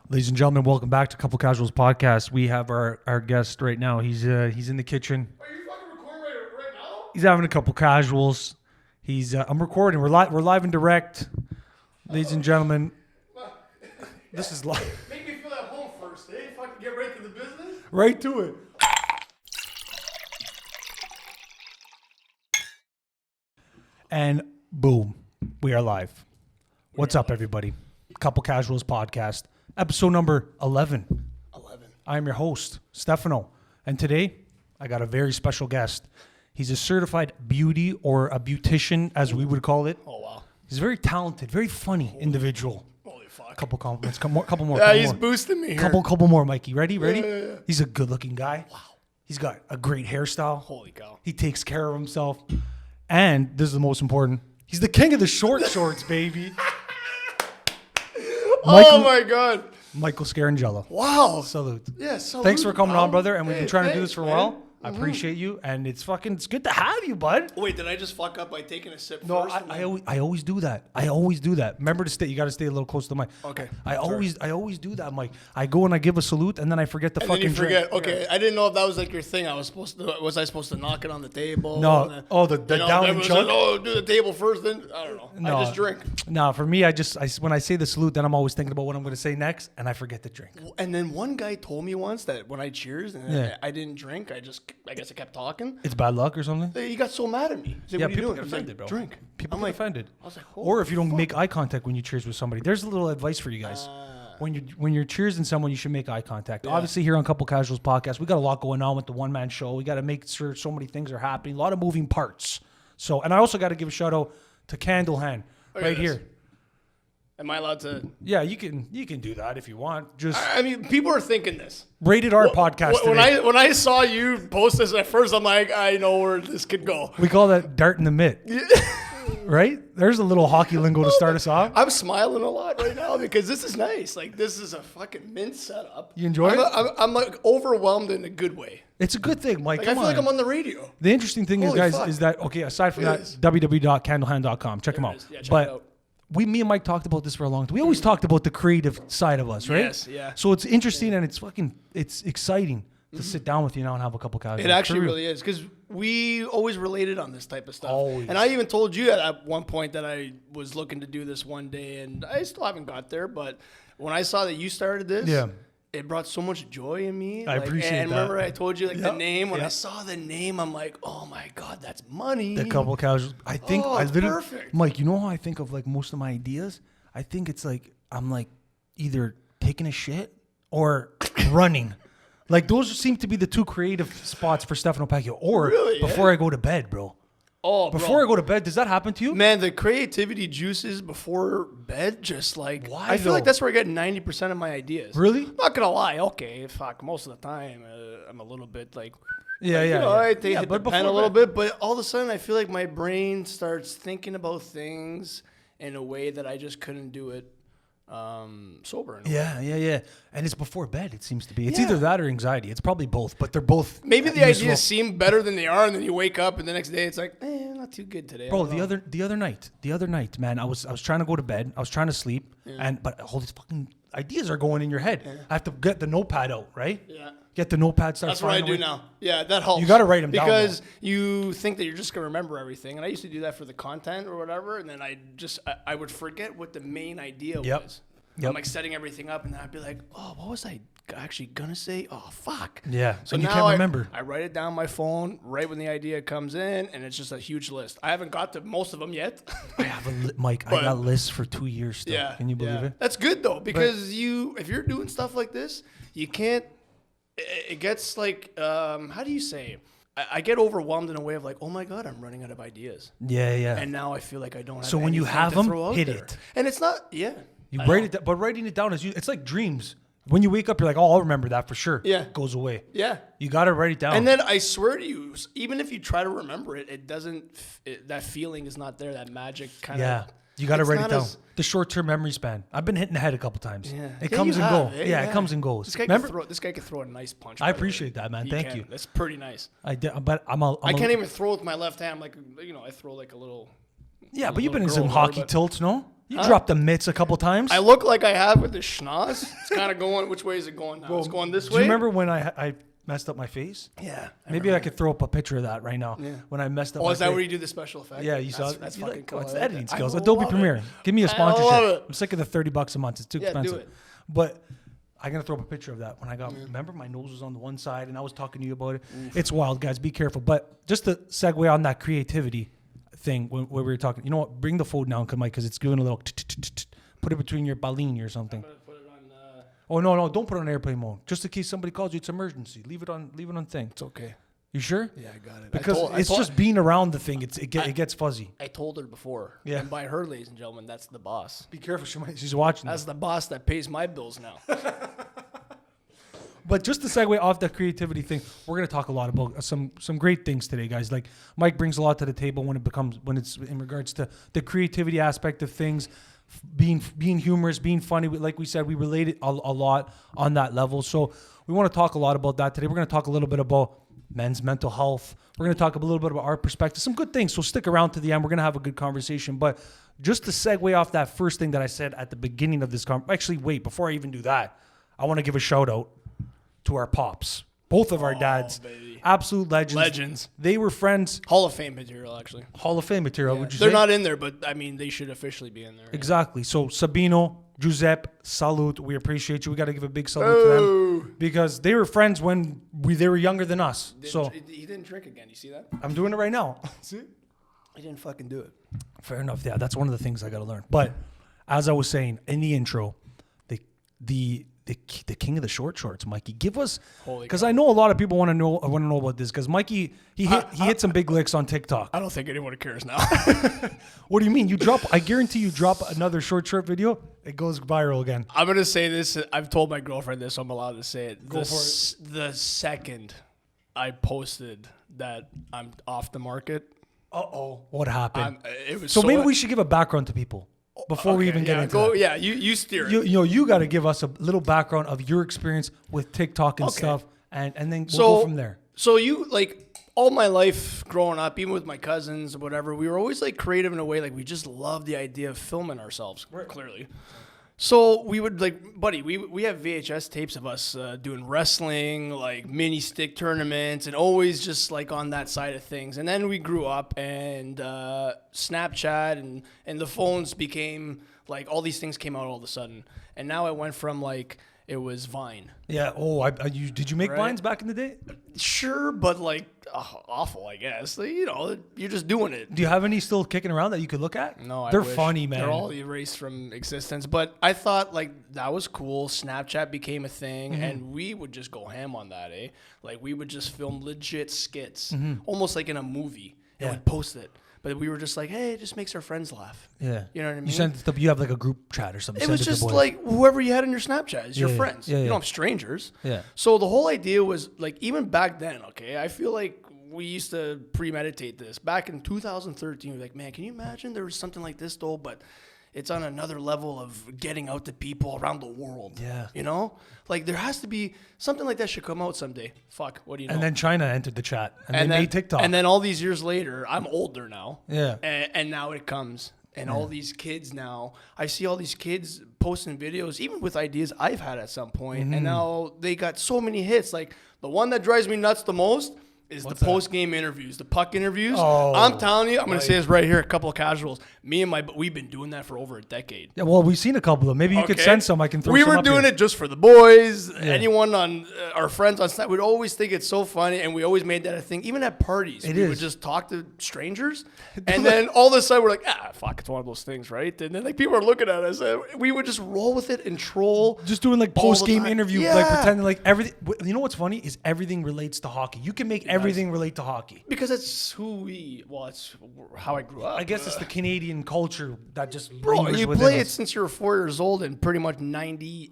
Ladies and gentlemen, welcome back to Couple Casuals Podcast. We have our guest right now. He's in the kitchen. Are you fucking recording right now? He's having a couple casuals. I'm recording. We're live and direct. Ladies and gentlemen, this is live. Make me feel at home first, eh? Fucking get right to the business. Right to it. And boom, we are live. What's up, everybody? Couple Casuals Podcast, episode number 11. 11. I am your host, Stefano. And today, I got a very special guest. He's a certified beauty or a beautician, as we would call it. Oh, wow. He's a very talented, very funny individual. Holy fuck. Couple compliments. Couple more. Yeah, he's boosting me here. Couple more, Mikey. Ready? Yeah. He's a good-looking guy. Wow. He's got a great hairstyle. Holy cow. He takes care of himself. And this is the most important. He's the king of the short shorts, baby. Oh, my God. Michael Scaringella. Wow. Salute. Yeah, salute. Thanks for coming on, brother. And we've Hey, been trying to do this thanks, for a man. while. I appreciate you. And it's good to have you, bud. Wait, did I just fuck up by taking a sip No, first? I always do that. I always do that. Remember to stay. You got to stay a little close to the mic. Okay. I always do that, Mike. I go and I give a salute, and then I forget the And fucking then you forget. drink. Okay, I didn't know if that was like your thing. Was I supposed to knock it on the table? No. And then, Oh, the down and everyone chug? said, oh, do the table first. Then I don't know. No. I just drink. No, for me, when I say the salute, then I'm always thinking about what I'm going to say next, and I forget to drink. And then one guy told me once that when I cheers and Yeah. I didn't drink, I guess I kept talking. It's bad luck or something. He got so mad at me. He said, Yeah, what are you people doing? get I was like, offended, bro. Drink. People I'm get like, offended. I was like, Or if you don't fuck. make eye contact when you cheers with somebody. There's a little advice for you guys. When you're cheersing someone, you should make eye contact. Obviously, here on Couple Casuals Podcast, we got a lot going on with the one-man show. We got to make sure so many things are happening. A lot of moving parts. So, and I also got to give a shout out to CandleHand right here. Am I allowed to? Yeah, you can do that if you want. Just I mean, people are thinking this. rated our podcast today. When I saw you post this at first, I'm like, I know where this could go. We call that dart in the mitt. Right? There's a little hockey lingo to start us off. I'm smiling a lot right now because this is nice. Like, this is a fucking mint setup. You enjoy it? I'm like overwhelmed in a good way. It's a good thing, Mike. Like, I Come feel like on. I'm on the radio. The interesting thing is, Holy guys, fuck. is that, okay, aside from It that, is. www.candlehand.com. Check them There out. it is. Yeah, check but it out. me and Mike talked about this for a long time. We always talked about the creative side of us, right? Yes, yeah. So it's interesting and it's exciting to sit down with you now and have a couple casuals. It actually really is because we always related on this type of stuff. Always. And I even told you at one point that I was looking to do this one day, and I still haven't got there. But when I saw that you started this, Yeah. it brought so much joy in me. I appreciate and that. remember I told you the Yep, name? When I yep. saw the name, I'm like, oh my God, that's money. The couple casuals. I think Oh, I it's literally, perfect. Mike, you know how I think of like most of my ideas? I think it's like I'm like either taking a shit or running. Like those seem to be the two creative spots for Stefano Pacquiao. Or Really, before I go to bed, bro. Oh, Before bro. I go to bed, does that happen to you? Man, the creativity juices before bed, just like, Why, I feel like though? that's where I get 90% of my ideas. Really? Not gonna lie. Okay, fuck. Most of the time, I'm a little bit like, Yeah, you yeah. know, yeah. I hit the but pen before a little bed. bit, but all of a sudden, I feel like my brain starts thinking about things in a way that I just couldn't do it sober. In a way. Yeah. And it's before bed, it seems to be. It's Yeah. either that or anxiety. It's probably both, but they're both. Maybe the useful. ideas seem better than they are, and then you wake up, and the next day it's like, not too good today. I Bro, don't know. the other night, man, I was trying to go to bed. I was trying to sleep, but all these fucking ideas are going in your head. I have to get the notepad out, right? Yeah. Get the notepad. Start That's what I finding do a way- now. Yeah, that helps. You gotta write 'em down, because you think that you're just gonna remember everything. And I used to do that for the content or whatever, and then I would forget what the main idea Yep. was. Yep. I'm like setting everything up, and then I'd be like, "Oh, what was I actually gonna say? Oh, fuck." Yeah, So and you now can't remember. I write it down on my phone right when the idea comes in, and it's just a huge list. I haven't got to most of them yet. I have Mike. I But- got lists for 2 years still. Yeah. Can you believe yeah. it? That's good though, because if you're doing stuff like this, you can't. It gets like, how do you say? I get overwhelmed in a way of like, oh my God, I'm running out of ideas, Yeah. and now I feel like I don't have. So when you anything have to them, throw out hit there. it. And it's not, yeah. You I write know. it, but writing it down it's like dreams. When you wake up, you're like, oh, I'll remember that for sure. Yeah. It goes away. Yeah. You got to write it down. And then I swear to you, even if you try to remember it, it doesn't. That feeling is not there. That magic kind of. yeah. You got to It's write it not down. as- The short-term memory span. I've been hitting the head a couple times. Yeah. It Yeah, comes you and have, goes. eh? Yeah, it comes and goes. This guy Remember? can throw a nice punch. I by the way. appreciate that, man. He Thank can. you. That's pretty nice. I can't even throw with my left hand. Like, I throw like a little. Yeah, but you've been in little some girl hockey but- tilts, no? You dropped the mitts a couple times. I look like I have with the schnoz. It's kind of going. Which way is it going now? It's going this way. Do you remember when I messed up my face? Yeah. Maybe I could throw up a picture of that right now. Yeah. When I messed up. Oh, my is that face. where you do the special effect? Yeah, you saw it. That's You fucking like, cool. It's I the like editing that. skills. I Adobe love Premiere. it. Give me a I sponsorship. love it. I'm sick of the $30 a month. It's too expensive. do it. But I'm gonna throw up a picture of that when I got. Remember, my nose was on the one side, and I was talking to you about it. It's wild, guys. Be careful. But just to segue on that creativity thing, when we were talking, you know what? Bring the phone down, Mike, because it's doing a little. Put it between your balini or something. Put it on. Oh no, don't put it on airplane mode. Just in case somebody calls you, it's emergency. Leave it on thing. It's okay. You sure? Yeah, I got it. Because it's just being around the thing. It gets fuzzy. I told her before. Yeah. And by her, ladies and gentlemen, that's the boss. Be careful. She's watching. That's the boss that pays my bills now. But just to segue off that creativity thing, we're gonna talk a lot about some great things today, guys. Like Mike brings a lot to the table when it's in regards to the creativity aspect of things, being humorous, being funny. Like we said, we relate a lot on that level. So we want to talk a lot about that today. We're gonna talk a little bit about men's mental health. We're gonna talk a little bit about our perspective, some good things. So stick around to the end. We're gonna have a good conversation. But just to segue off that first thing that I said at the beginning of this actually, wait, before I even do that, I want to give a shout out to our pops. Both of our dads, baby. absolute legends. Legends. They were friends. Hall of Fame material, actually. Hall of Fame material, would you They're say? not in there, but I mean, they should officially be in there. Exactly. So Sabino, Giuseppe, salute. We appreciate you. We got to give a big salute to them because they were friends when they were younger than us. He didn't drink again. You see that? I'm doing it right now. See? He didn't fucking do it. Fair enough. Yeah, that's one of the things I got to learn. But as I was saying in the intro, the king of the short shorts, Mikey, give us, because I know a lot of people want to know about this because Mikey he hit some big licks on TikTok. I don't think anyone cares now. What do you mean? I guarantee you drop another short video, it goes viral again. I'm gonna say this. I've told my girlfriend this, so I'm allowed to say it. Go for it. The second I posted that I'm off the market, What happened? it was so maybe we should give a background to people before we even get into that. Yeah, you steer it. You got to give us a little background of your experience with TikTok and stuff, and then we'll go from there. So you, like, all my life growing up, even with my cousins or whatever, we were always like creative in a way. Like we just loved the idea of filming ourselves, clearly. So we would buddy, we have VHS tapes of us doing wrestling, like mini stick tournaments, and always just like on that side of things. And then we grew up, and Snapchat and the phones became like all these things came out all of a sudden. And now it went from like it was Vine. Yeah. Did you make Vines back in the day? Sure, but like awful, I guess. Like, you're just doing it. Do you have any still kicking around that you could look at? No, they're I wish. funny, man. They're all erased from existence. But I thought like that was cool. Snapchat became a thing, and we would just go ham on that, eh? Like we would just film legit skits, almost like in a movie, and we'd post it. But we were just like, hey, it just makes our friends laugh. Yeah. You know what I mean? You sent stuff. You have like a group chat or something. It was just like whoever you had in your Snapchat is your friends. Yeah, you yeah. don't have strangers. Yeah. So the whole idea was like, even back then, okay, I feel like we used to premeditate this. Back in 2013, we were like, man, can you imagine there was something like this though, but it's on another level of getting out to people around the world. Yeah. You know? Like there has to be something like that should come out someday. Fuck, what do you know? And then China entered the chat and they made TikTok. And then all these years later, I'm older now. Yeah. And now it comes. And all these kids now, I see all these kids posting videos, even with ideas I've had at some point, and now they got so many hits. Like the one that drives me nuts the most is the post-game interviews, the puck interviews. Oh, I'm telling you, I'm going to say this right here, a couple of casuals. We've been doing that for over a decade. Yeah, well, we've seen a couple of them. Maybe you could send some. I can throw We some were up doing here. it just for the boys. Anyone on our friends on Snap, we'd always think it's so funny, and we always made that a thing. Even at parties, we would just talk to strangers, and then all of a sudden we're like, fuck, it's one of those things, right? And then like people are looking at us, and we would just roll with it and troll. Just doing like post-game interview, Yeah. like pretending like everything. You know what's funny is everything relates to hockey. You can make everything relate to hockey. Because it's it's how I grew up. I guess it's the Canadian culture that just Bro, lingers you within play us. it since you were 4 years old, and pretty much 98%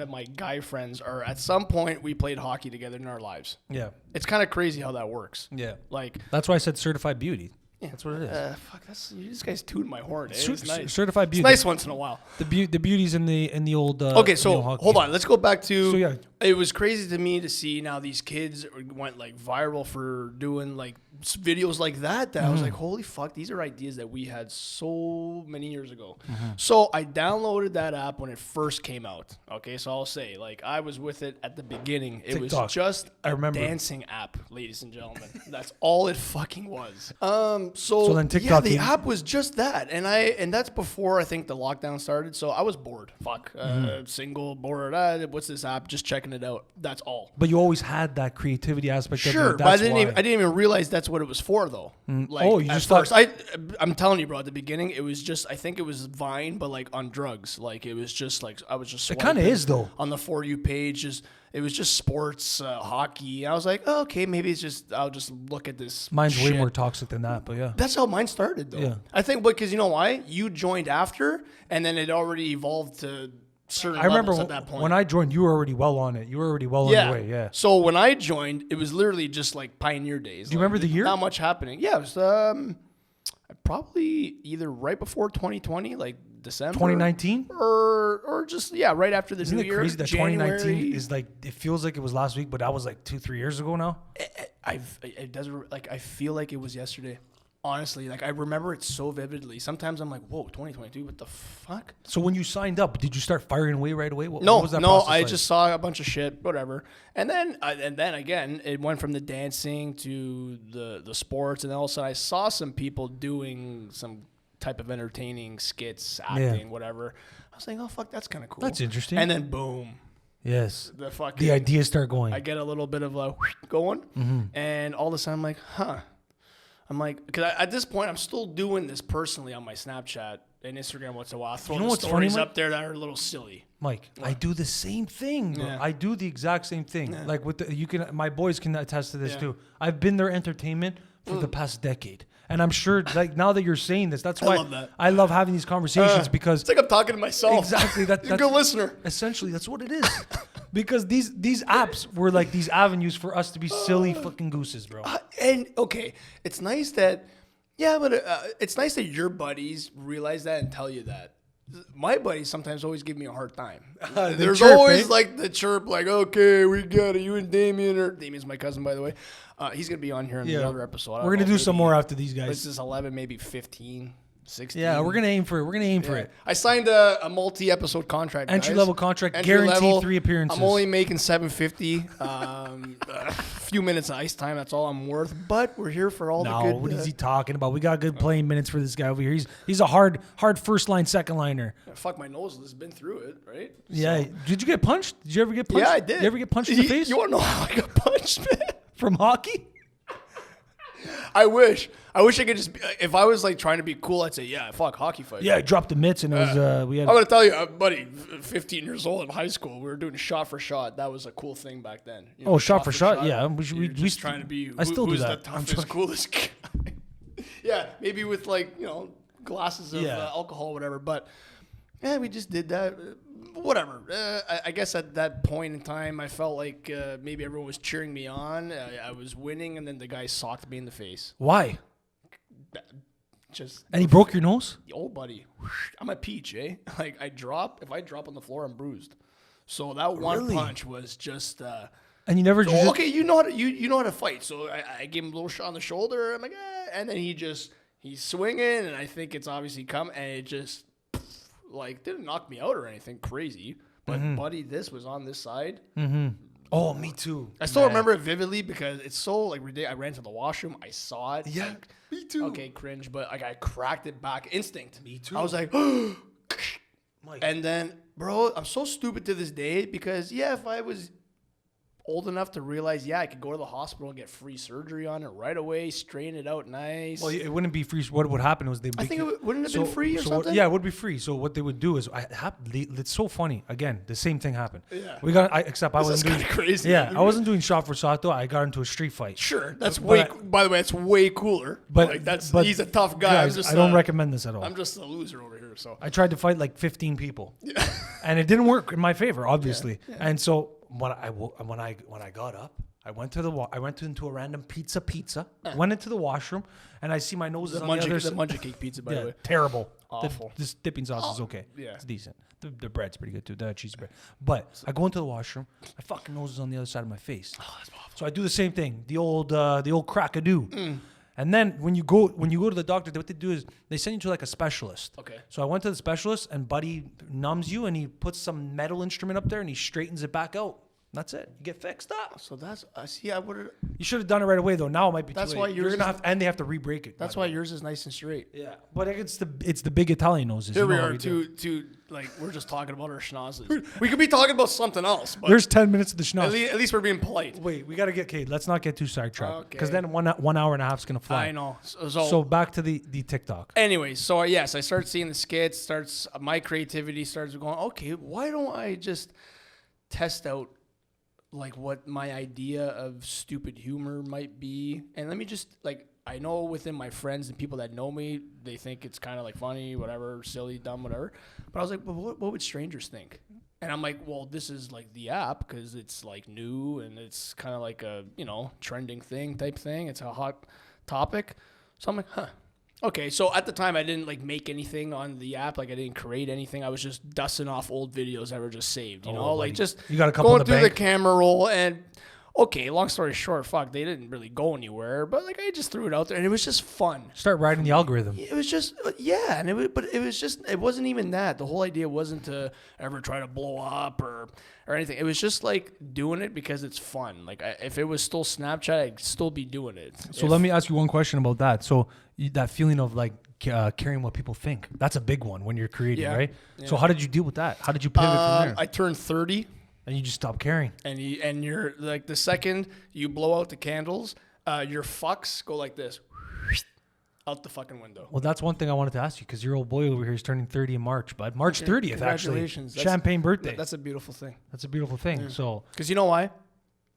of my guy friends are at some point we played hockey together in our lives. Yeah. It's kind of crazy how that works. Yeah. Like, That's why I said certified beauty. Yeah, that's what it is. fuck, this guy's tooting my horn. It's nice. Certified beauty. It's nice once in a while. The beauty's in the old. Okay, so hockey. hold on. Let's go back to. So yeah, it was crazy to me to see now these kids went like viral for doing like videos like that. I was like, holy fuck, these are ideas that we had so many years ago. So I downloaded that app when it first came out. Okay, so I'll say like I was with it at the beginning. It TikTok. was just a dancing app, ladies and gentlemen. That's all it fucking was. So then TikTok, the app was just that, and that's before I think the lockdown started. So I was bored. Fuck, single, bored. What's this app? Just checking it out. That's all. But you always had that creativity aspect. Sure, of it. but I didn't even realize that's what it was for though. Like, you just thought. I'm telling you, bro. At the beginning, it was just. I think it was Vine, but like on drugs. Like it was just like I was just. It kind of is though. On the For You page, it was just sports, hockey. I was like, oh, okay, maybe it's just. I'll just look at this. Mine's shit. way more toxic than that, but yeah. That's how mine started though. Yeah. I think because you know why? You joined after, and then it already evolved to certain. I remember levels at that point. when I joined, you were already well on it. You were already well on your way. Yeah. So when I joined, it was literally just like pioneer days. Do you remember the year? Not much happening. Yeah, it was probably either right before 2020, like December, 2019, or just right after the Isn't new it year. crazy that January. 2019 is like it feels like it was last week, but that was like 2-3 years ago now. It doesn't like I feel like it was yesterday. Honestly, like I remember it so vividly. Sometimes I'm like, "Whoa, 2022! What the fuck?" So when you signed up, did you start firing away right away? What No, was that no. process I like? just saw a bunch of shit, whatever, and then again, it went from the dancing to the sports, and then all of a sudden, I saw some people doing some type of entertaining skits, acting, whatever. I was like, "Oh fuck, that's kind of cool." That's interesting. And then boom, yes, the ideas start going. I get a little bit of a going, and all of a sudden, I'm like, huh. I'm like, because at this point, I'm still doing this personally on my Snapchat and Instagram once in a while. I throw what's stories funny, up there that are a little silly. Mike, I do the same thing, bro. Yeah. I do the exact same thing. Yeah. Like my boys can attest to this too. I've been their entertainment for the past decade. And I'm sure like now that you're saying this, that's why love that. I love having these conversations because It's like I'm talking to myself. exactly You're a good listener. Essentially, that's what it is. Because these apps were like these avenues for us to be silly fucking gooses, bro. And okay, it's nice that, it's nice that your buddies realize that and tell you that. My buddies sometimes always give me a hard time. There's chirp, always like the chirp, like, okay, we got it. You and Damien's my cousin, by the way. He's going to be on here in another episode. We're going to do some more after these guys. This is 11, maybe 15. 16. Yeah, we're gonna aim for it. I signed a multi-episode contract. Entry level contract, guaranteed 3 appearances. I'm only making $750. A few minutes of ice time. That's all I'm worth. But we're here for all the good. What is he talking about? We got good playing minutes for this guy over here. He's a hard first line, second liner. Fuck, my nose has been through it, right? Yeah. So. Did you get punched? Did you ever get punched? Yeah, I did. Did you ever get punched in the face? You want to know how I got punched, man? From hockey? I wish I could just. If I was like trying to be cool, I'd say, yeah, fuck, hockey fight. Yeah, I dropped the mitts and it was. We had. I'm gonna tell you, buddy. 15 years old in high school, we were doing shot for shot. That was a cool thing back then. You know, shot for shot. Yeah, we just trying to be. I still do who's that. The toughest, coolest guy? Yeah, maybe with like glasses of alcohol, or whatever. But yeah, we just did that. Whatever. I guess at that point in time, I felt like maybe everyone was cheering me on. I was winning, and then the guy socked me in the face. Why? Just. And he broke your nose? Oh, buddy. I'm a peach, eh? Like, if I drop on the floor, I'm bruised. So that one punch was just. And you never. So, okay, you know how to fight. So I gave him a little shot on the shoulder. I'm like, and then he's swinging, and I think it's obviously come, and it just. Like, didn't knock me out or anything crazy, but buddy, this was on this side. Mm-hmm. Oh, me too. I still remember it vividly because it's so like ridiculous. I ran to the washroom, I saw it. Yeah, like, me too. Okay, cringe, but like I cracked it back, instinct. Me too. I was like, Mike. And then, bro, I'm so stupid to this day because if I was old enough to realize, I could go to the hospital and get free surgery on it right away, straighten it out nice. Well, it wouldn't be free. What would happen was I think it wouldn't have been free or something. Yeah, it would be free. So what they would do is, it's so funny. Again, the same thing happened. Yeah. I wasn't doing crazy. Yeah, I wasn't doing shot for shot though. I got into a street fight. Sure, that's by the way, that's way cooler. But he's a tough guy. Guys, I don't recommend this at all. I'm just a loser over here. So I tried to fight like 15 people, and it didn't work in my favor, obviously. Yeah. And so when I got up, I went into a random pizza. Went into the washroom, and I see my nose on the other side. The Munchie Cake pizza, by the way. Terrible. Awful. This dipping sauce is okay. Yeah. It's decent. The bread's pretty good too. The cheese bread. But I go into the washroom. My fucking nose is on the other side of my face. Oh, that's awful. So I do the same thing. The old crack-a-doo. And then when you go to the doctor, what they do is they send you to like a specialist. Okay. So I went to the specialist, and buddy numbs you, and he puts some metal instrument up there, and he straightens it back out. That's it. You get fixed up. So that's see. I would. You should have done it right away though. Now it might be. That's too why late. yours You're gonna have, and they have to re-break it. That's why yours is nice and straight. Yeah, but it's the big Italian noses. Here You we know how are, do. like we're just talking about our schnozzes. We could be talking about something else. But There's 10 minutes of the schnoz. at least we're being polite. Wait, we gotta get Kate. Let's not get too sidetracked because Okay. then 1 hour and a half is gonna fly. I know. So back to the TikTok. Anyway, so yes, I start seeing the skits. My creativity starts going. Okay, why don't I just test out like what my idea of stupid humor might be? And let me just I know within my friends and people that know me, they think it's kind of like funny, whatever, silly, dumb, whatever. But I was like, well, what would strangers think? And I'm like, well, this is like the app because it's like new and it's kind of like a trending thing type thing. It's a hot topic. So I'm like, huh. Okay, so at the time I didn't make anything on the app, I didn't create anything. I was just dusting off old videos that were just saved, just you got a couple going in the through bank? the camera roll. And okay, long story short, they didn't really go anywhere, but I just threw it out there and it was just fun. Start riding the algorithm. It was just and it wasn't even that. The whole idea wasn't to ever try to blow up or anything. It was just doing it because it's fun. If it was still Snapchat, I'd still be doing it. So let me ask you one question about that. So that feeling of caring what people think, that's a big one when you're creating, right? Yeah. So how did you deal with that? How did you pivot from there? I turned 30. And you just stopped caring. And you're the second you blow out the candles, your fucks go like this, out the fucking window. Well, that's one thing I wanted to ask you because your old boy over here is turning 30 in March, bud. March 30th, Congratulations. actually. Champagne birthday. That's a beautiful thing. That's a beautiful thing. Yeah. So, because you know why?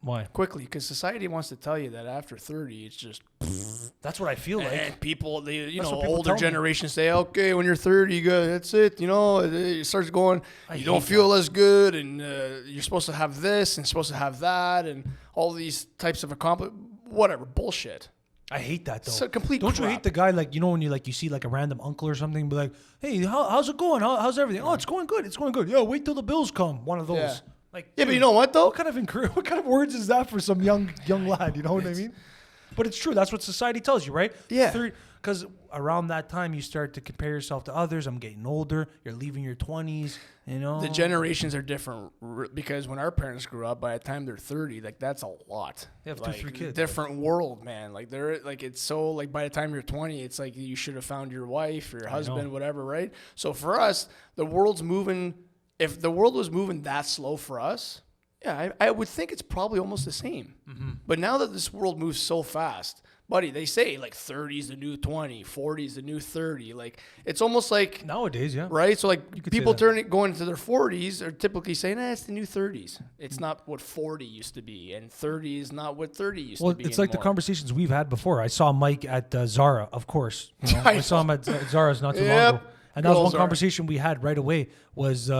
Why? Quickly, because society wants to tell you that after 30, it's just. That's what I feel like. And people, older generations say, okay, when you're 30, you go, that's it. It starts going, you don't feel as good, and you're supposed to have this, and supposed to have that, and all these types of whatever, bullshit. I hate that, though. It's a complete Don't crap. you hate the guy, when you see a random uncle or something, be like, hey, how's it going? How's everything? Oh, it's going good. It's going good. Yeah, wait till the bills come. One of those. Yeah. Dude, but you know what though? What kind of words is that for some young lad? You know what I mean? But it's true. That's what society tells you, right? Yeah. Because around that time you start to compare yourself to others. I'm getting older. You're leaving your 20s. The generations are different because when our parents grew up, by the time they're 30, that's a lot. They have 2-3 kids. Different world, man. They're it's so by the time you're 20, it's you should have found your wife, your husband, whatever, right? So for us, the world's moving. If the world was moving that slow for us, I would think it's probably almost the same. Mm-hmm. But now that this world moves so fast, buddy, they say 30 is the new 20, 40 is the new 30. It's almost like nowadays, yeah. Right? So people going into their 40s are typically saying, it's the new 30s. It's not what 40 used to be, and 30 is not what 30 used to be. Well, it's like the conversations we've had before. I saw Mike at Zara, of course. I saw him at Zara's not too long ago. And that was one conversation we had right away was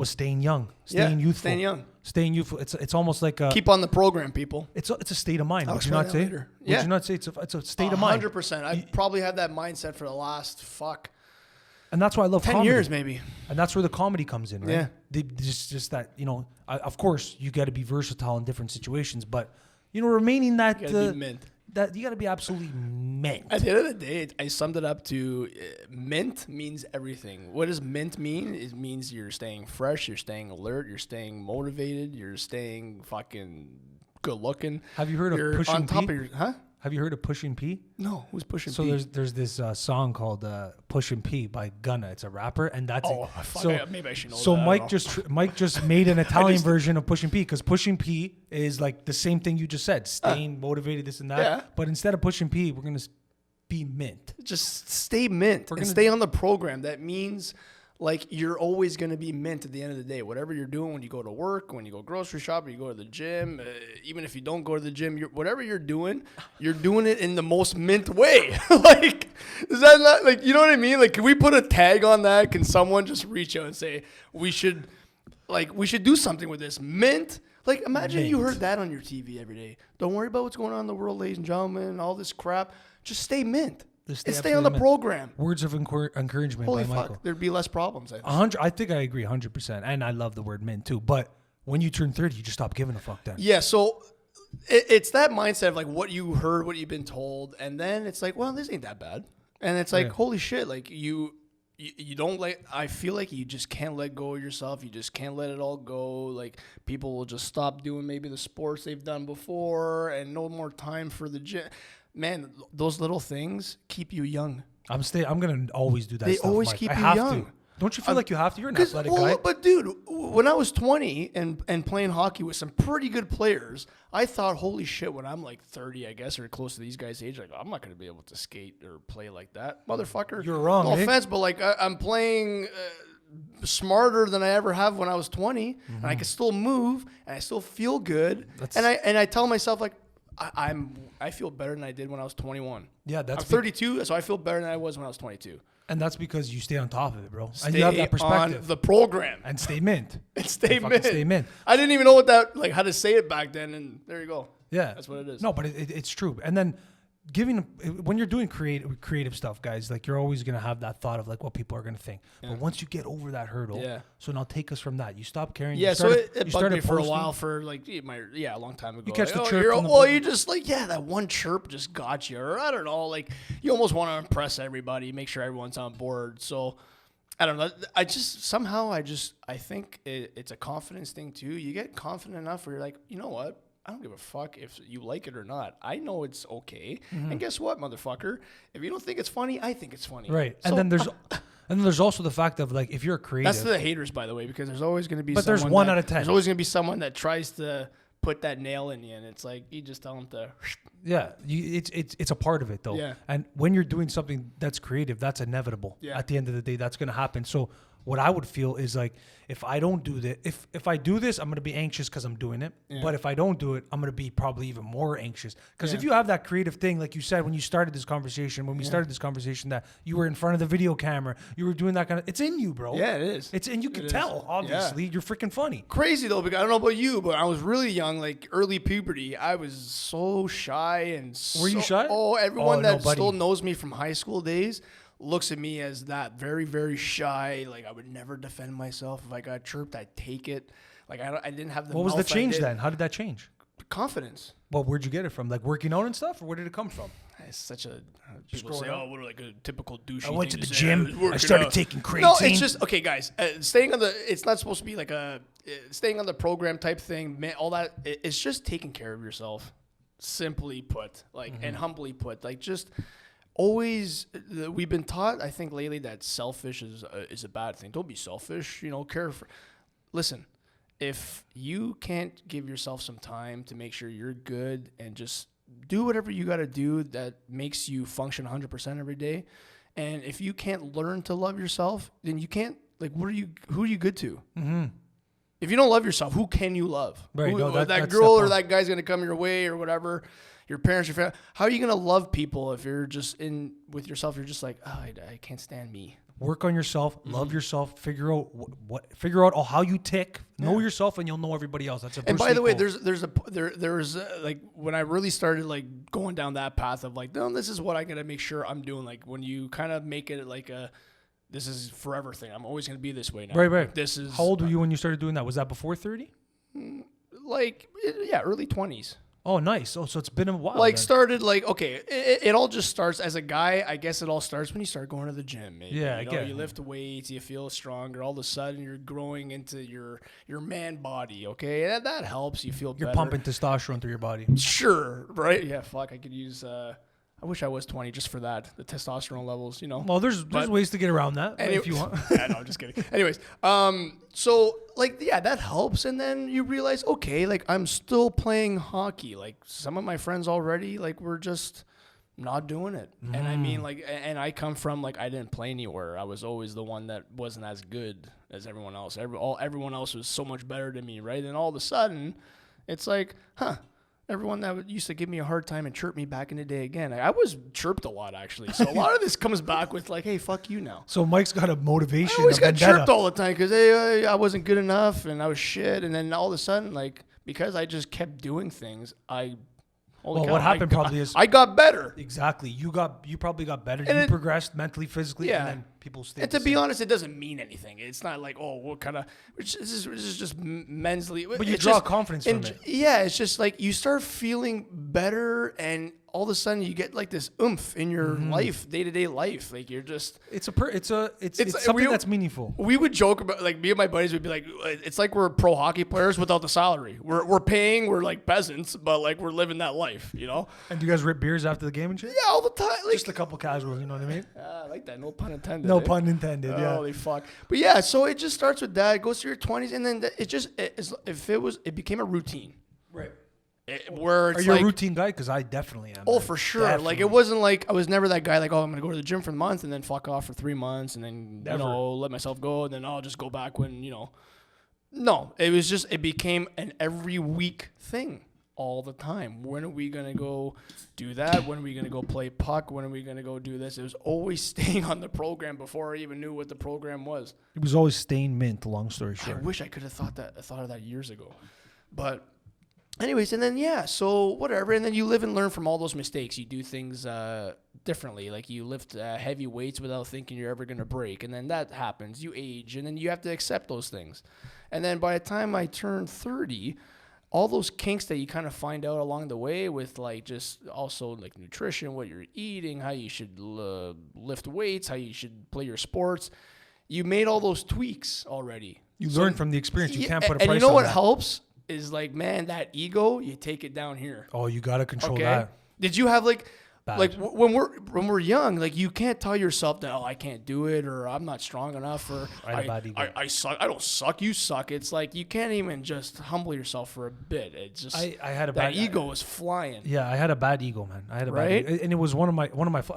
staying young, staying youthful. Staying youthful. It's almost like keep on the program, people. It's a state of mind. Would you not say? Would you not say it's a state of mind? 100%. I probably had that mindset for the last And that's why I love 10 comedy. years maybe. And that's where the comedy comes in, right? Yeah. Just that, of course you got to be versatile in different situations, but remaining that you gotta be mint. That you got to be absolutely mint. At the end of the day, I summed it up to mint means everything. What does mint mean? It means you're staying fresh, you're staying alert, you're staying motivated, you're staying fucking good looking. Have you heard of Pushing on top P? of your, huh? Have you heard of Pushing P? No, who's Pushing P? So there's this song called Pushing P by Gunna. It's a rapper, and that's maybe I should know. So that, Mike just made an Italian version of Pushing P because Pushing P is the same thing you just said, staying motivated, this and that. Yeah. But instead of Pushing P, we're gonna be mint. Just stay mint and stay on the program. That means you're always going to be mint at the end of the day. Whatever you're doing when you go to work, when you go grocery shopping, you go to the gym, even if you don't go to the gym, whatever you're doing it in the most mint way. Is that not you know what I mean? Can we put a tag on that? Can someone just reach out and say we should do something with this mint? Imagine you heard that on your TV every day. Don't worry about what's going on in the world, ladies and gentlemen, all this crap. Just stay mint. stay, stay on the program. Words of encouragement Holy by fuck, Michael. there'd be less problems. I think. 100. I think I agree 100%. And I love the word mint too. But when you turn 30, you just stop giving a fuck then. Yeah, so it's that mindset of like what you heard, what you've been told, and then it's like, well, this ain't that bad. And it's like, holy shit, like you don't I feel like you just can't let go of yourself. You just can't let it all go. Like people will just stop doing maybe the sports they've done before and no more time for the gym. Man, those little things keep you young. I'm going to always do that They stuff, always Mike. keep I you have young. to. Don't you feel like you have to? You're an athletic guy. But dude, when I was 20 and playing hockey with some pretty good players, I thought, holy shit, when I'm like 30, I guess, or close to these guys' age, like I'm not going to be able to skate or play like that. Motherfucker. You're wrong, No eh? offense, but like I'm playing smarter than I ever have when I was 20, and I can still move, and I still feel good. And I tell myself, like, I feel better than I did when I was 21. Yeah, I'm 32, so I feel better than I was when I was 22. And that's because you stay on top of it, bro. Stay and you have that perspective. on the program. And stay mint. And stay mint. Stay mint. I didn't even know how to say it back then, and there you go. Yeah. That's what it is. No, but it's true. And then when you're doing creative stuff, guys, like you're always going to have that thought of like what people are going to think. Yeah. But once you get over that hurdle, so now take us from that. You stop caring. Yeah, so it bugged me for a while for like a long time ago. You catch like, the chirp. You just like, that one chirp just got you. Or I don't know, like you almost want to impress everybody, make sure everyone's on board. So I don't know. I think it's a confidence thing too. You get confident enough where you're like, you know what? I don't give a fuck if you like it or not. I know it's okay. Mm-hmm. And guess what, motherfucker? If you don't think it's funny, I think it's funny. Right. So, and then there's also the fact of like if you're a creative. That's the haters, by the way, because there's always going to be. But there's 1 out of 10. There's always going to be someone that tries to put that nail in you, and it's like you just tell them to. Yeah, it's a part of it though. Yeah. And when you're doing something that's creative, that's inevitable. Yeah. At the end of the day, that's going to happen. So what I would feel is like if I don't do this, if I do this, I'm going to be anxious because I'm doing it. Yeah. But if I don't do it, I'm going to be probably even more anxious. Because if you have that creative thing, like you said, when you started this conversation, that you were in front of the video camera, you were doing that kind of, it's in you, bro. Yeah, it is. And you can tell, obviously. Yeah. You're freaking funny. Crazy though, because I don't know about you, but I was really young, like early puberty. I was so shy and Were you shy? Oh, everyone that still knows me from high school days looks at me as that very, very shy. Like I would never defend myself. If I got chirped, I'd take it. Like I didn't have the. What was the change then? How did that change? Confidence. Well, where'd you get it from? Like working out and stuff, or where did it come from? It's such a people say, "Oh, what like a typical douchey." I went to the gym. I started taking creatine. No, it's just okay, guys. Staying on the. It's not supposed to be like a staying on the program type thing. All that. It's just taking care of yourself. Simply put, like and humbly put, like just. Always, we've been taught, I think, lately that selfish is a bad thing. Don't be selfish, care for. Listen, if you can't give yourself some time to make sure you're good and just do whatever you got to do that makes you function 100% every day, and if you can't learn to love yourself, then you can't. Like, who are you good to? Mm-hmm. If you don't love yourself, who can you love? Right, that girl or that guy's gonna come your way or whatever. Your parents, your family. How are you going to love people if you're just in with yourself? You're just like, oh, I can't stand me. Work on yourself, love yourself, figure out figure out how you tick, know yourself, and you'll know everybody else. That's a and by the way, there was like when I really started like going down that path of like, no, this is what I got to make sure I'm doing. Like when you kind of make it like this is forever thing. I'm always going to be this way now. Right. Like, this is. How old were you when you started doing that? Was that before 30? Like early 20s. Oh, nice. Oh, so it's been a while. Like then. Started like, okay, it all just starts as a guy. I guess it all starts when you start going to the gym. Maybe. Yeah, you lift weights, you feel stronger. All of a sudden, you're growing into your man body. Okay, and that helps. You feel you're better. pumping testosterone through your body. Sure, right? Yeah, fuck. I could use. I wish I was 20 just for that. The testosterone levels, Well, there's ways to get around that if you want. Yeah, no, I'm just kidding. Anyways, so like, yeah, that helps. And then you realize, okay, like I'm still playing hockey. Like some of my friends already, like we're just not doing it. And I mean, like, and I come from like, I didn't play anywhere. I was always the one that wasn't as good as everyone else. Everyone else was so much better than me, right? And all of a sudden, it's like, everyone that used to give me a hard time and chirp me back in the day again. I was chirped a lot, actually. So a lot of this comes back with like, hey, fuck you now. So Mike's got a motivation. I always got chirped all the time because hey, I wasn't good enough and I was shit. And then all of a sudden, like, because I just kept doing things, I Holy Well, cow, what happened probably is I got better. exactly you probably got better. And You it- progressed mentally, physically, Yeah. and then people stayed. And the to be same. honest, it doesn't mean anything. It's not like, oh, what kind of, this is just mentally. But you it's draw just, confidence from and, it. Yeah, it's just like you start feeling better, and all of a sudden you get like this oomph in your life, day-to-day life. Like you're just. It's something that's meaningful. We would joke about, like, me and my buddies would be like, it's like we're pro hockey players without the salary. We're paying, we're like peasants, but like we're living that life, you know? And do you guys rip beers after the game and shit? Yeah, all the time. Like, Just a couple casuals, you know what I mean? I like that. No pun intended. No eh? pun intended. Yeah. Holy fuck. But yeah, so it just starts with that. It goes through your 20s, and then it became a routine. Right. Where it's Are you like, a routine guy? Because I definitely am. oh, man. for sure. Like, Definitely. it wasn't like I was never that guy, like, oh, I'm going to go to the gym for a month and then fuck off for 3 months and then, Never. let myself go, and then I'll just go back when, No, it was just, it became an every week thing all the time. When are we going to go do that? When are we going to go play puck? When are we going to go do this? It was always staying on the program before I even knew what the program was. It was always staying mint. Long story I short. wish I could have thought of that years ago. But anyways, and then, yeah, so whatever. And then you live and learn from all those mistakes. You do things differently. Like you lift heavy weights without thinking you're ever going to break. And then that happens. You age, and then you have to accept those things. And then by the time I turned 30, all those kinks that you kind of find out along the way with, like, just also like nutrition, what you're eating, how you should lift weights, how you should play your sports, you made all those tweaks already. You learn from the experience. You can't put a price on And you know what that. helps is, like, man, that ego, you take it down here. Oh, you got to control Okay. that. Did you have Bad. when we're young, like, you can't tell yourself that, oh, I can't do it, or I'm not strong enough, or I had a bad ego. I suck. I don't suck. You suck. It's like you can't even just humble yourself for a bit. It's just I had a that bad ego was flying. Yeah, I had a bad ego, man. I had a Right? bad ego. And it was one of my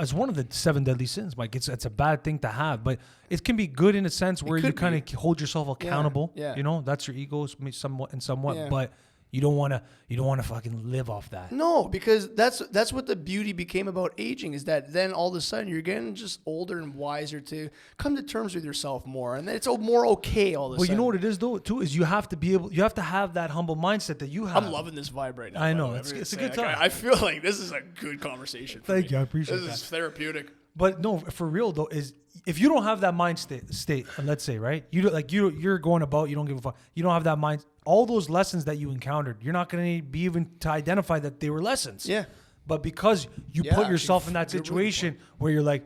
it's one of the 7 deadly sins, Mike. It's a bad thing to have, but it can be good in a sense where you could kind of hold yourself accountable. yeah. You know, that's your ego somewhat, Yeah. but you don't want to fucking live off that. No, because that's what the beauty became about aging, is that then all of a sudden you're getting just older and wiser to come to terms with yourself more, and then it's more okay all of a Well, sudden. you know what it is though too is you have to have that humble mindset that you have. I'm loving this vibe right now. I by know, the way. it's I'm a gonna good say, time. I feel like this is a good conversation. For Thank me. you, I appreciate This that. is therapeutic. But no, for real though, is if you don't have that mind state, and let's say, right, you're going about, you don't give a fuck, you don't have that mind. All those lessons that you encountered, you're not going to be even to identify that they were lessons. Yeah. But because you Yeah, put yourself in that you're really situation where you're like,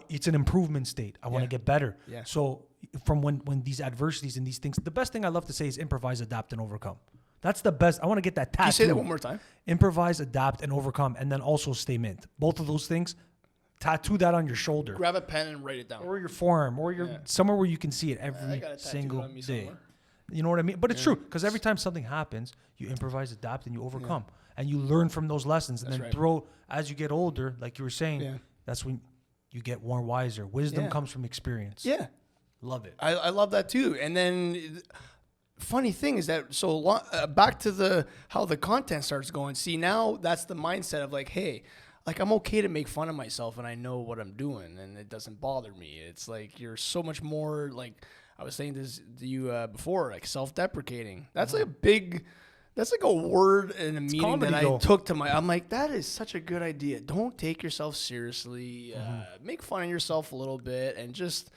it's an improvement state. I want to Yeah. get better. Yeah. So from when these adversities and these things, the best thing I love to say is improvise, adapt, and overcome. That's the best. I want to get that tattoo. Can you say that one more time? Improvise, adapt, and overcome, and then also stay mint. Both of those things, tattoo that on your shoulder. Grab a pen and write it down. Or your forearm, or somewhere where you can see it I every got a tattoo single on me day. somewhere. You know what I mean? But it's true, because every time something happens, you improvise, adapt, and you overcome. And you learn from those lessons. And That's then right. as you get older, like you were saying, Yeah. that's when you get more wiser. Wisdom Yeah. comes from experience. Yeah. Love it. I love that too. And then funny thing is that back to how the content starts going. See, now that's the mindset of like, hey, like, I'm okay to make fun of myself and I know what I'm doing and it doesn't bother me. It's like you're so much more, like I was saying this to you before, like self-deprecating. That's like that's like a word in a meeting comedy, that though. I took to I'm like, that is such a good idea. Don't take yourself seriously. Make fun of yourself a little bit and just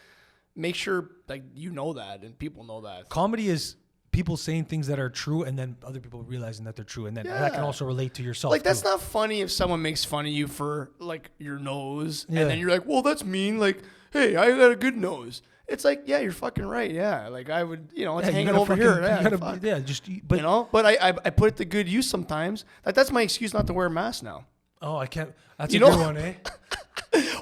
make sure like you know that and people know that. Comedy is people saying things that are true and then other people realizing that they're true. And then that can Yeah. also relate to yourself. Like, that's too. not funny if someone makes fun of you for like your nose Yeah. and then you're like, well, that's mean. Like, hey, I got a good nose. It's like, yeah, you're fucking right. Yeah. Like I would, it's Yeah, you hanging gotta over fucking- here. you Yeah. gotta- fuck. yeah, just, but, You know, but I put it to good use sometimes. Like, that's my excuse not to wear a mask now. oh, I can't. That's You a know- good one, eh?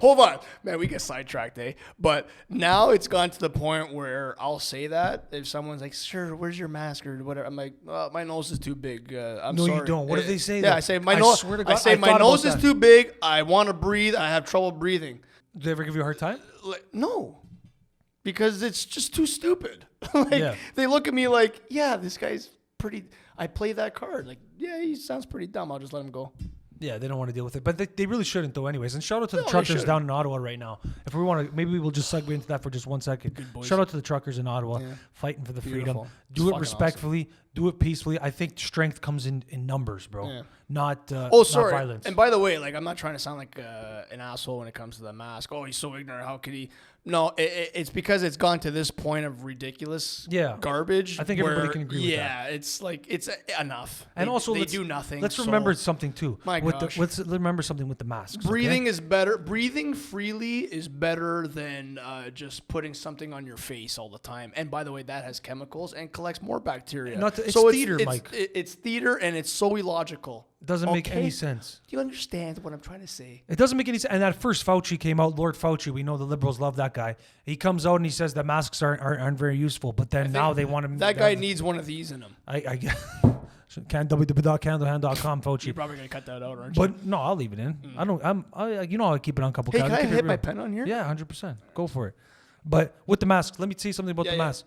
Hold on, man, we get sidetracked, eh? But now it's gone to the point where I'll say that if someone's like, "Sure, where's your mask or whatever?" I'm like, "Oh, my nose is too big. I'm No, sorry." you don't. What if they say Yeah, that? I say my I nose. swear to I God, say I my thought about nose is that. too big. I want to breathe. I have trouble breathing. Do they ever give you a hard time? Like, no, because it's just too stupid. Like, Yeah. they look at me like, "Yeah, this guy's pretty." I play that card. Like, yeah, he sounds pretty dumb. I'll just let him go. Yeah, they don't want to deal with it, but they really shouldn't though. Anyways, and shout out to the No, they truckers shouldn't. down in Ottawa right now. If we want to, maybe we'll just segue into that for just 1 second. boys. Shout out to the truckers in Ottawa Yeah. fighting for the Beautiful. freedom. It's Do it fucking respectfully. Do it peacefully. I think strength comes in numbers, bro. Yeah. Not Oh, sorry. not violence. And by the way, like I'm not trying to sound like an asshole when it comes to the mask. Oh, he's so ignorant. How could he? No, it's because it's gone to this point of ridiculous garbage. I think everybody can agree with that. Yeah, it's like it's enough. And also, they do nothing. Let's remember something too. My gosh. Let's remember something with the masks. Breathing is better. Breathing freely is better than just putting something on your face all the time. And by the way, that has chemicals and collects more bacteria. It's theater, Mike. It's theater, and it's so illogical. Doesn't make any sense. Do you understand what I'm trying to say? It doesn't make any sense. And at first, Fauci came out, Lord Fauci. We know the liberals love that guy. He comes out and he says that masks aren't very useful. But then now they want him. That guy needs one of these in him. I guess. www.candlehand.com, Fauci. You're probably gonna cut that out, aren't you? But no, I'll leave it in. I don't. You know, I keep it on a couple. Hey, can I hit my pen on here? Yeah, 100%. Go for it. But with the mask, let me tell you something about the mask,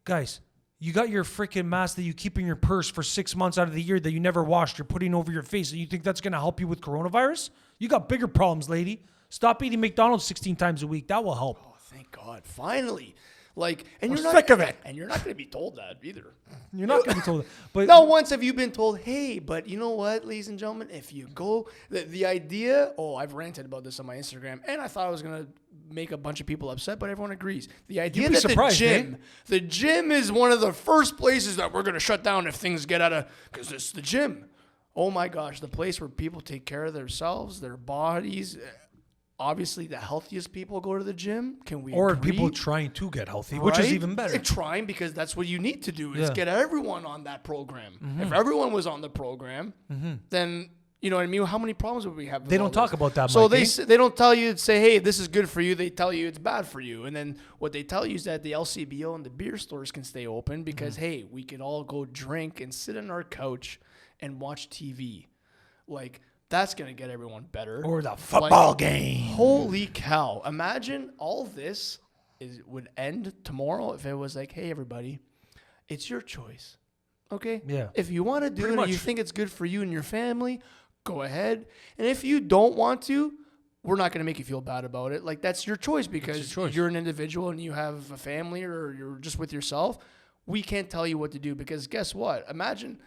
guys. You got your freaking mask that you keep in your purse for 6 months out of the year that you never washed. You're putting over your face. And you think that's going to help you with coronavirus? You got bigger problems, lady. Stop eating McDonald's 16 times a week. That will help. Oh, thank God. Finally. Like, and I'm you're not sick of it. And you're not going to be told that either. You're not going to be told that. But not once have you been told, hey, but you know what, ladies and gentlemen, if you go, the idea, I've ranted about this on my Instagram, and I thought I was going to make a bunch of people upset, but everyone agrees. The idea that the gym is one of the first places that we're going to shut down if things get out of, because it's the gym. Oh my gosh, the place where people take care of themselves, their bodies. Obviously, the healthiest people go to the gym. Can we Or agree? people trying to get healthy, which is even better. Trying, because that's what you need to do is get everyone on that program. Mm-hmm. If everyone was on the program, then, you know what I mean? How many problems would we have? They don't talk about that, So Mikey. they don't tell you, say, hey, this is good for you. They tell you it's bad for you. And then what they tell you is that the LCBO and the beer stores can stay open because, hey, we could all go drink and sit on our couch and watch TV. Like, that's going to get everyone better. Or the football game. Holy cow. Imagine all this would end tomorrow if it was like, hey, everybody, it's your choice. Okay? Yeah. If you want to do it and you think it's good for you and your family, go ahead. And if you don't want to, we're not going to make you feel bad about it. Like, that's your choice because you're an individual and you have a family or you're just with yourself. We can't tell you what to do because guess what? Imagine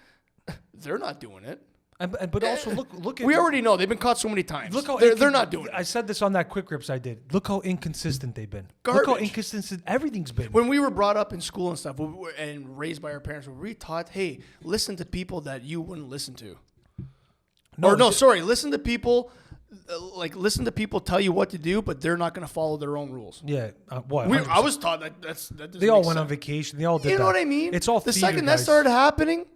they're not doing it. But also look at. We already know they've been caught so many times. Look how they're not doing it. I said this on that quick rips I did. Look how inconsistent they've been. Garbage. Look how inconsistent everything's been. When we were brought up in school and stuff and raised by our parents, we taught, hey, listen to people that you wouldn't listen to. Listen to people. Listen to people tell you what to do, but they're not going to follow their own rules. Yeah, what? I was taught that that they all went on vacation. They all did. You know what I mean? It's all the theater, second guys. that started happening.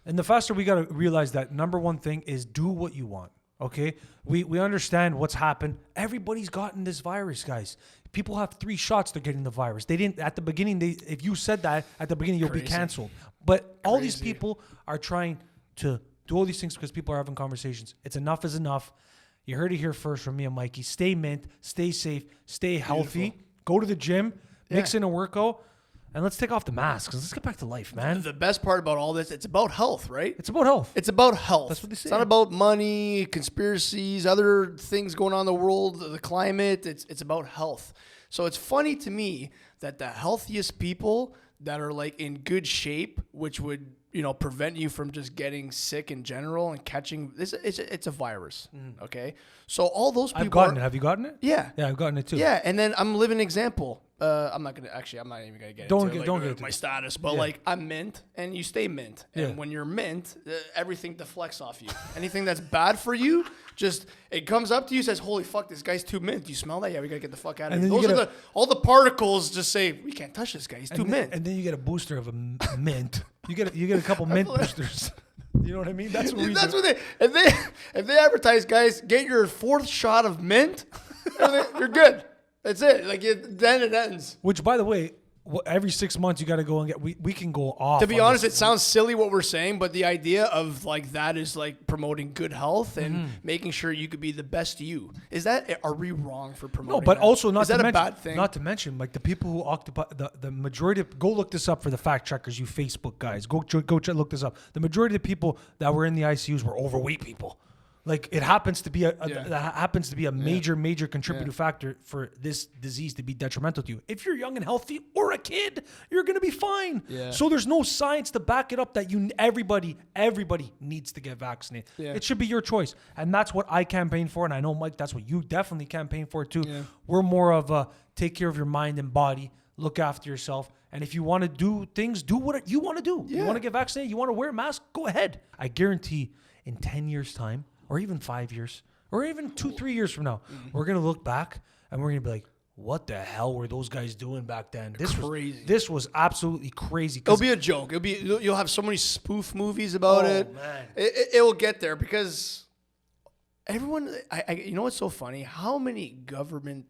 And the faster we got to realize that number one thing is do what you want. Okay, we understand what's happened. Everybody's gotten this virus, guys. People have 3 shots. They're getting the virus. They didn't at the beginning. If you said that at the beginning, you'll be canceled. But all these people are trying to do all these things because people are having conversations. It's enough is enough. You heard it here first from me and Mikey. Stay mint. Stay safe. Stay healthy. Beautiful. Go to the gym. Mix in a workout. And let's take off the masks. Let's get back to life, man. The best part about all this, it's about health, right? It's about health. It's about health. That's what they say. It's not about money, conspiracies, other things going on in the world, the climate. It's about health. So it's funny to me that the healthiest people that are like in good shape, which would, prevent you from just getting sick in general and catching this. It's a virus. Okay. So all those people. I've gotten it. Have you gotten it? Yeah. Yeah, I've gotten it too. Yeah. And then I'm living an example. I'm not even gonna get into my status, but I'm mint and you stay mint. And when you're mint, everything deflects off you. Anything that's bad for you, it comes up to you, says, holy fuck, this guy's too mint. Do you smell that? Yeah, we gotta get the fuck out of here. All the particles just say, we can't touch this guy. He's too mint. And then you get a booster of a mint. You get a couple mint boosters. You know what I mean? That's what we do. If they advertise, guys, get your 4th shot of mint, you're good. That's it. Then it ends. Which, by the way, every 6 months you got to go and get. We can go off. To be honest, it sounds silly what we're saying, but the idea of that is promoting good health and making sure you could be the best you. Are we wrong for promoting? No, but that? also not is to that mention, a bad thing? Not to mention, the people who occupy the majority. Go look this up for the fact checkers, you Facebook guys. Go look this up. The majority of the people that were in the ICUs were overweight people. Like it happens to be Yeah. that happens to be a major contributing factor for this disease to be detrimental to you. If you're young and healthy or a kid, you're gonna be fine. Yeah. So there's no science to back it up that everybody needs to get vaccinated. Yeah. It should be your choice, and that's what I campaign for. And I know, Mike, that's what you definitely campaign for too. Yeah. We're more of a take care of your mind and body, look after yourself. And if you want to do things, do what you want to do. Yeah. You want to get vaccinated, you want to wear a mask, go ahead. I guarantee in 10 years' time, or even 5 years, or even 2-3 years from now, we're going to look back and we're going to be like, what the hell were those guys doing back then? This Crazy. This was absolutely crazy. It'll be a joke. You'll have so many spoof movies about it. Man. It will get there because everyone. You know what's so funny? How many government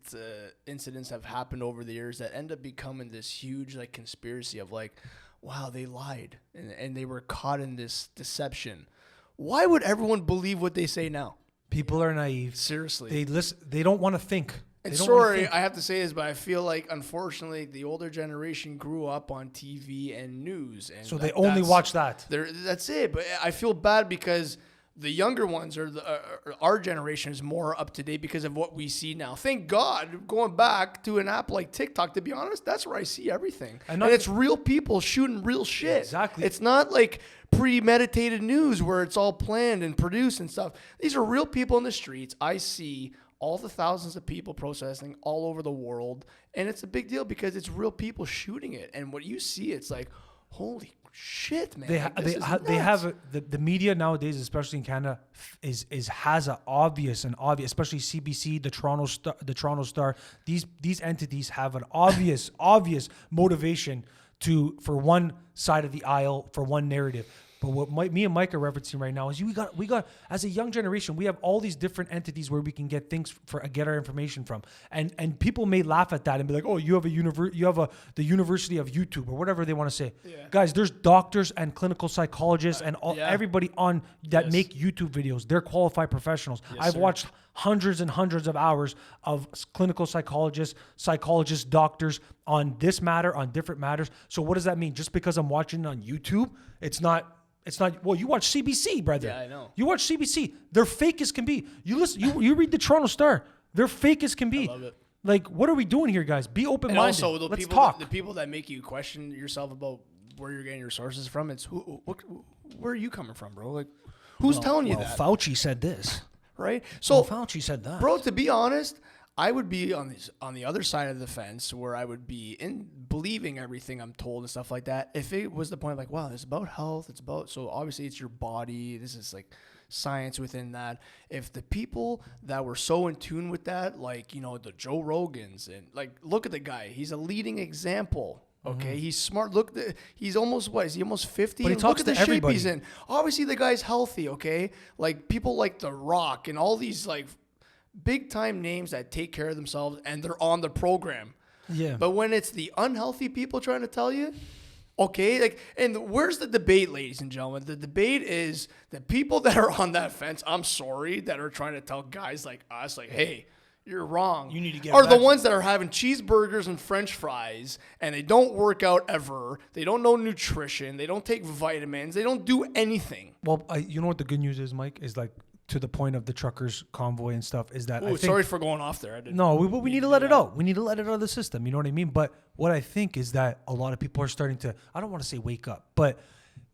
incidents have happened over the years that end up becoming this huge like conspiracy of like, wow, they lied and they were caught in this deception. Why would everyone believe what they say now? People are naive. Seriously. They listen. They don't want to think. And They don't wanna sorry, think. I have to say this, but I feel like, unfortunately, the older generation grew up on TV and news. And So they only watch that. That's it. But I feel bad because the younger ones or our generation is more up to date because of what we see now. Thank God, going back to an app like TikTok, to be honest, that's where I see everything. And it's real people shooting real shit. Exactly. It's not like premeditated news where it's all planned and produced and stuff. These are real people in the streets. I see all the thousands of people protesting all over the world, and it's a big deal because it's real people shooting it. And what you see, it's like, holy shit, man! They have the media nowadays, especially in Canada, has an obvious, especially CBC, the Toronto Star. These entities have an obvious motivation for one side of the aisle, for one narrative. But what me and Mike are referencing right now is we got as a young generation, we have all these different entities where we can get things get our information from, and people may laugh at that and be like, oh, you have the University of YouTube or whatever they want to say. Yeah. Guys, there's doctors and clinical psychologists and everybody on that make YouTube videos. They're qualified professionals. I've watched hundreds and hundreds of hours of clinical psychologists, doctors on this matter, on different matters. So what does that mean? Just because I'm watching it on YouTube, it's not, well, you watch CBC, brother. Yeah, I know. You watch CBC. They're fake as can be. You listen, you read the Toronto Star. They're fake as can be. I love it. Like, what are we doing here, guys? Be open-minded. And also, Let's people, talk. the people that make you question yourself about where you're getting your sources from, it's where are you coming from, bro? Like, who's telling you that? Fauci said this. Right? So, Fauci said that. bro, to be honest, I would be on the other side of the fence where I would be believing everything I'm told and stuff like that. If it was the point of like, wow, it's about health, so obviously it's your body. This is like science within that. If the people that were so in tune with that, like, you know, the Joe Rogans, and like, look at the guy, he's a leading example. Okay, he's smart. Look, he's almost Is he almost 50? But he Look talks at the to shape everybody. he's in. Obviously, the guy's healthy. Okay, like people like The Rock and all these like big time names that take care of themselves and they're on the program. Yeah. But when it's the unhealthy people trying to tell you, okay, like, and where's the debate, ladies and gentlemen? The debate is the people that are on that fence. I'm sorry, that are trying to tell guys like us, like, hey, you're wrong. You need to get Are the vaccinated. ones that are having cheeseburgers and French fries and they don't work out ever. They don't know nutrition. They don't take vitamins. They don't do anything. Well, you know what the good news is, Mike, is like to the point of the truckers convoy and stuff is that I Ooh, think, sorry for going off there. I didn't. no, we need to let it out. We need to let it out of the system. You know what I mean? But what I think is that a lot of people are starting to, I don't want to say wake up, but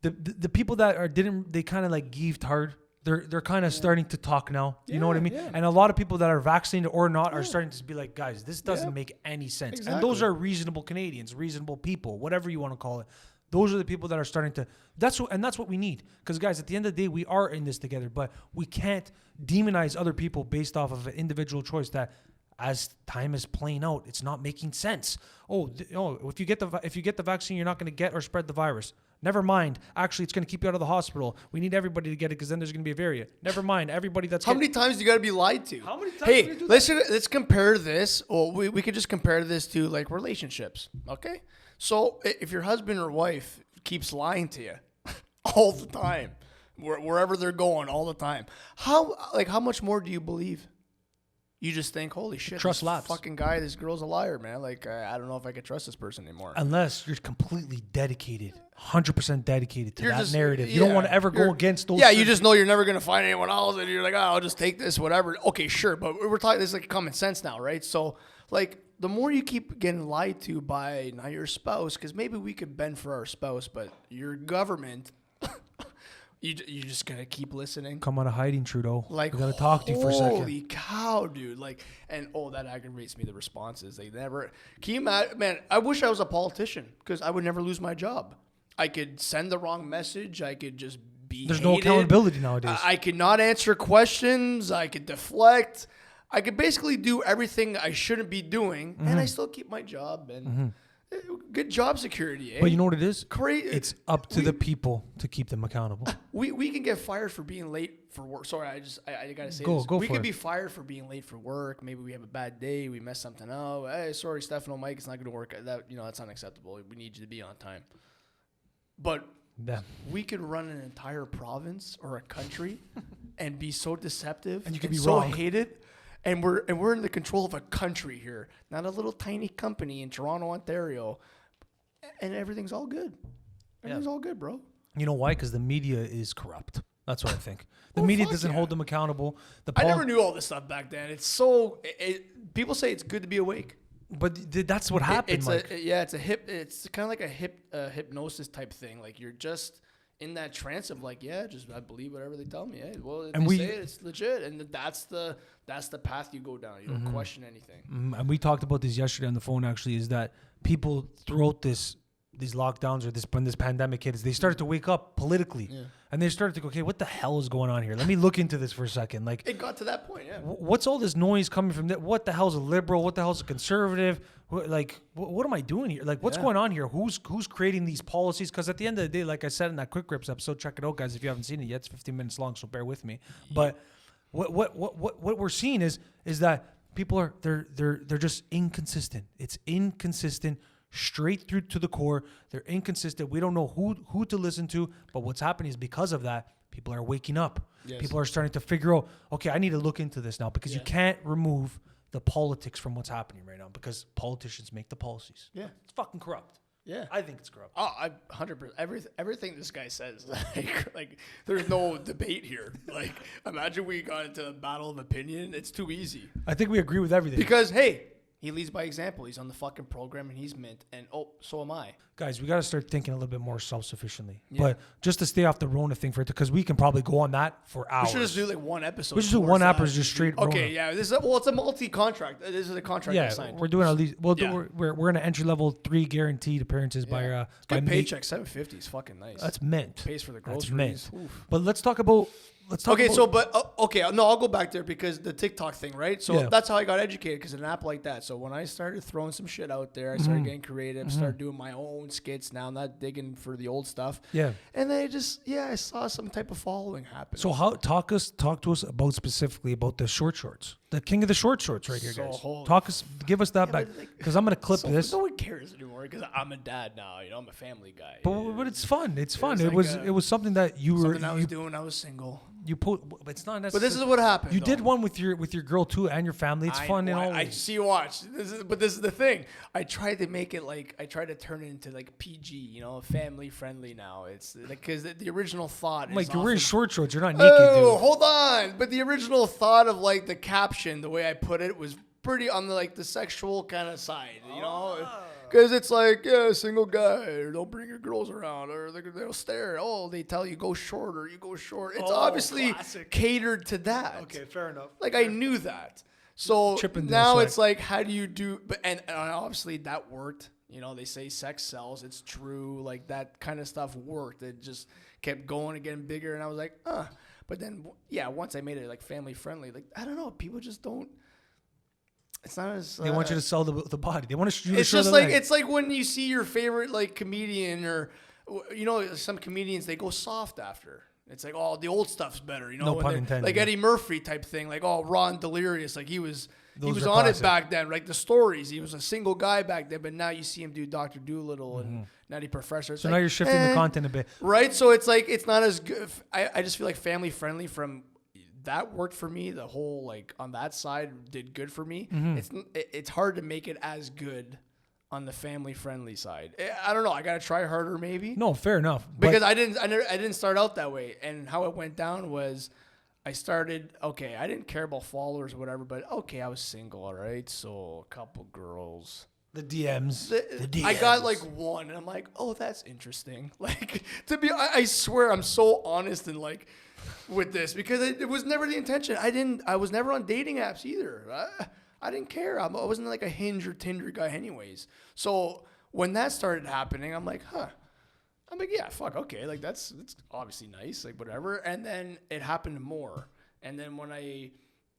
the people that they kind of like geeved hard. They're kind of starting to talk now. You know what I mean? Yeah. And a lot of people that are vaccinated or not are starting to be like, guys, this doesn't make any sense. And those Exactly. are reasonable Canadians, reasonable people, whatever you want to call it. Those are the people that are starting to. That's what we need. Because guys, at the end of the day, we are in this together. But we can't demonize other people based off of an individual choice that, as time is playing out, it's not making sense. If you get the vaccine, you're not going to get or spread the virus. Never mind. Actually, it's going to keep you out of the hospital. We need everybody to get it because then there's going to be a variant. Never mind. Everybody that's How many times do you got to be lied to? How many times Hey, do you do let's compare this. Well, we could just compare this to like relationships. Okay, so if your husband or wife keeps lying to you all the time, wherever they're going, all the time, how much more do you believe? You just think, holy shit, Trust this lapse. fucking guy, this girl's a liar, man. Like, I don't know if I can trust this person anymore. Unless you're completely dedicated 100% dedicated to You're that just- narrative. You don't want to ever go you're- against those. Yeah, you just know you're never gonna find anyone else, and you're like, oh, I'll just take this, whatever. Okay, sure, but we're talking. This is like common sense now, right? So, like, the more you keep getting lied to by not your spouse, because maybe we could bend for our spouse, but your government, you're just gonna keep listening. Come out of hiding, Trudeau. Like, we got to talk to you for a second. Holy cow, dude! Like, and that aggravates me. The responses, they never. Can you imagine, man? I wish I was a politician because I would never lose my job. I could send the wrong message. I could just be. There's no hated. accountability nowadays. I could not answer questions. I could deflect. I could basically do everything I shouldn't be doing, and I still keep my job and good job security. Eh? But you know what it is? Crazy. It's up to the people to keep them accountable. We can get fired for being late for work. Sorry, I gotta say Go this. for We could it. be fired for being late for work. Maybe we have a bad day. We mess something up. Hey, sorry, Stefano, Mike, it's not gonna work. That's unacceptable. We need you to be on time. But Yeah. we could run an entire province or a country and be so deceptive And you could be so wrong. hated. And we're in the control of a country here, not a little tiny company in Toronto, Ontario, and everything's all good. Everything's all good, bro. You know why? Because the media is corrupt. That's what I think. The Well, media fuck doesn't yeah. hold them accountable. I never knew all this stuff back then. It's so people say it's good to be awake. But that's what happened, Mike. It's kind of like a hypnosis type thing. Like you're just in that trance of like, I believe whatever they tell me. Hey, well, if And they say it, it's legit, and that's the path you go down. You don't question anything. And we talked about this yesterday on the phone. Actually, is that people throughout these lockdowns or when this pandemic hit, is they started to wake up politically, and they started to go, okay, what the hell is going on here? Let me look into this for a second. Like, It got to that point, yeah. what's all this noise coming from? What the hell's a liberal? What the hell's a conservative? What am I doing here? Like, what's going on here? Who's creating these policies? Because at the end of the day, like I said in that Quick Grips episode, check it out, guys. If you haven't seen it yet, it's 15 minutes long, so bear with me. But what we're seeing is that people are they're just inconsistent. It's inconsistent straight through to the core. They're inconsistent. We don't know who to listen to. But what's happening is because of that, people are waking up. Yes. People are starting to figure out, okay, I need to look into this now, because you can't remove the politics from what's happening right now, because politicians make the policies. Yeah. It's fucking corrupt. Yeah. I think it's corrupt. Oh, I 100%. Everything this guy says, like there's no debate here. Like, imagine we got into a battle of opinion. It's too easy. I think we agree with everything. Because hey, he leads by example. He's on the fucking program and he's mint, and so am I. Guys, we got to start thinking a little bit more self-sufficiently. But just to stay off the Rona thing for it, because we can probably go on that for hours. We should just do like one episode. We should do one episode just straight Rona. Okay, yeah. This is it's a multi-contract. This is a contract I signed. We're doing at least. Well, Yeah. we're in an entry level 3 guaranteed appearances by Good May. paycheck. $750 is fucking nice. That's mint. Pays for the That's groceries. mint. Oof. But let's talk about. Okay, so no, I'll go back there because the TikTok thing, right? So Yeah. that's how I got educated, because an app like that. So when I started throwing some shit out there, I started getting creative, started doing my own skits. Now I'm not digging for the old stuff. Yeah. And then I saw some type of following happen. So talk to us about specifically about the short shorts, the king of the short shorts, right here, So guys. Give us that back, but, like, because I'm gonna clip this. No one cares anymore because I'm a dad now. I'm a family guy. But it's fun. It's fun. It was was like it was something that you were something I was doing. I was single. you put. But it's not necessarily. But this is what happened. You though. did one with your girl too and your family. It's fun and all. I see. Watch. This is the thing. I tried to make it I tried to turn it into like PG. Family friendly now. It's like because the original thought. Like is you're wearing often- short shorts. You're not naked, Oh, dude. hold on. But the original thought of like the caption, the way I put it, was pretty on the sexual kind of side. Because it's like, single guy, or don't bring your girls around, or they'll stare. Oh, they tell you go short, or you go short. It's obviously classic. catered to that. fair enough. Like I knew that. So Chippendale now swag. it's like, how do you do? But and obviously that worked. They say sex sells. It's true. Like that kind of stuff worked. It just kept going and getting bigger, and I was like, But then, once I made it like family friendly, like I don't know, people just don't. It's not as They want you to sell the body. They want to. It's just like it's like when you see your favorite like comedian, or some comedians, they go soft after. It's like, oh, the old stuff's better, No when pun they're- intended. like Eddie Murphy type thing, like raw and delirious, like he was Those are on classic. it back then, like the stories. He was a single guy back then, but now you see him do Dr. Doolittle and Nutty Professor. It's So like, now you're shifting the content a bit. right? So it's like it's not as good. I just feel like family friendly from that worked for me. The whole on that side did good for me. It's hard to make it as good on the family friendly side. I don't know. I gotta try harder, maybe. No, fair enough. Because I didn't start out that way, and how it went down was, I started. Okay, I didn't care about followers or whatever, but okay, I was single, all right. So a couple girls. The DMs. The DMs. I got like one, and I'm like, oh, that's interesting. Like, I swear, I'm so honest and like with this, because it was never the intention. I was never on dating apps either. I didn't care. I wasn't like a Hinge or Tinder guy anyways. So when that started happening, I'm like, I'm like, yeah, fuck, okay. Like, that's obviously nice, like, whatever. And then it happened more. And then when I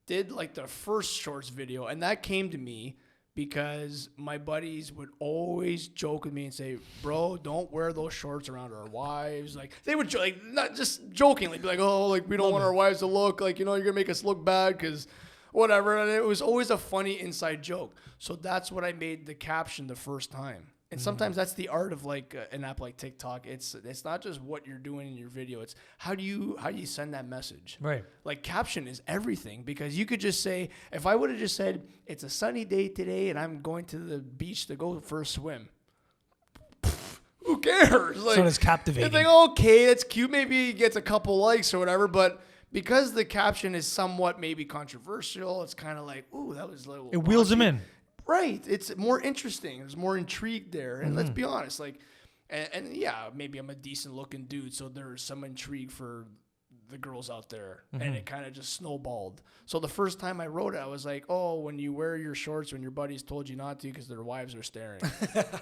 did, like, the first shorts video, and that came to me because my buddies would always joke with me and say, bro, don't wear those shorts around our wives. Like, they would, like, not just jokingly, be like, oh, like, we don't want our wives to look like, you're going to make us look bad because whatever. And it was always a funny inside joke. So that's what I made the caption the first time. And sometimes that's the art of like an app like TikTok. It's not just what you're doing in your video. It's how do you send that message? Right. Like, caption is everything, because you could just say, if I would have just said, it's a sunny day today and I'm going to the beach to go for a swim. Who cares? Like, so it's captivating. It's like, okay, that's cute. Maybe it gets a couple likes or whatever, but because the caption is somewhat maybe controversial, it's kind of like, ooh, that was a little. It wheels them in. Right. It's more interesting. There's more intrigue there. And let's be honest, like, and yeah, maybe I'm a decent looking dude, so there's some intrigue for the girls out there. And it kind of just snowballed. So the first time I wrote it, I was like, oh, when you wear your shorts when your buddies told you not to because their wives are staring.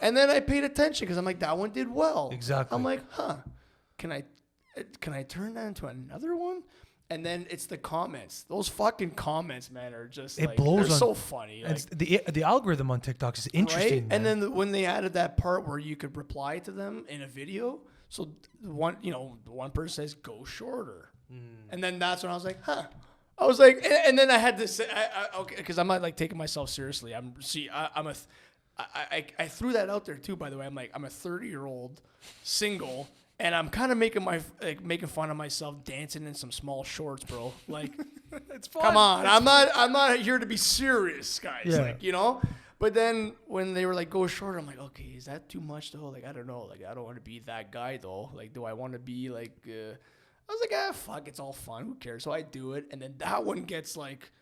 And then I paid attention because I'm like, that one did well. Exactly. I'm like, can I turn that into another one? And then it's the comments. Those fucking comments, man, are just it like, blows. They're so funny. Like, the algorithm on TikTok is interesting. Right? And then when they added that part where you could reply to them in a video, so one person says go shorter, and then that's when I was like, I was like, and then I had to say, okay, because I'm not like taking myself seriously. I threw that out there too. By the way, I'm like, I'm a 30-year-old single. And I'm kind of making fun of myself dancing in some small shorts, bro. Like, it's fun. Come on, I'm not here to be serious, guys. Yeah. Like, you know. But then when they were like, go shorter, I'm like, okay, is that too much though? Like, I don't know. Like, I don't want to be that guy though. Like, do I want to be like? I was like, fuck, it's all fun. Who cares? So I do it, and then that one gets like,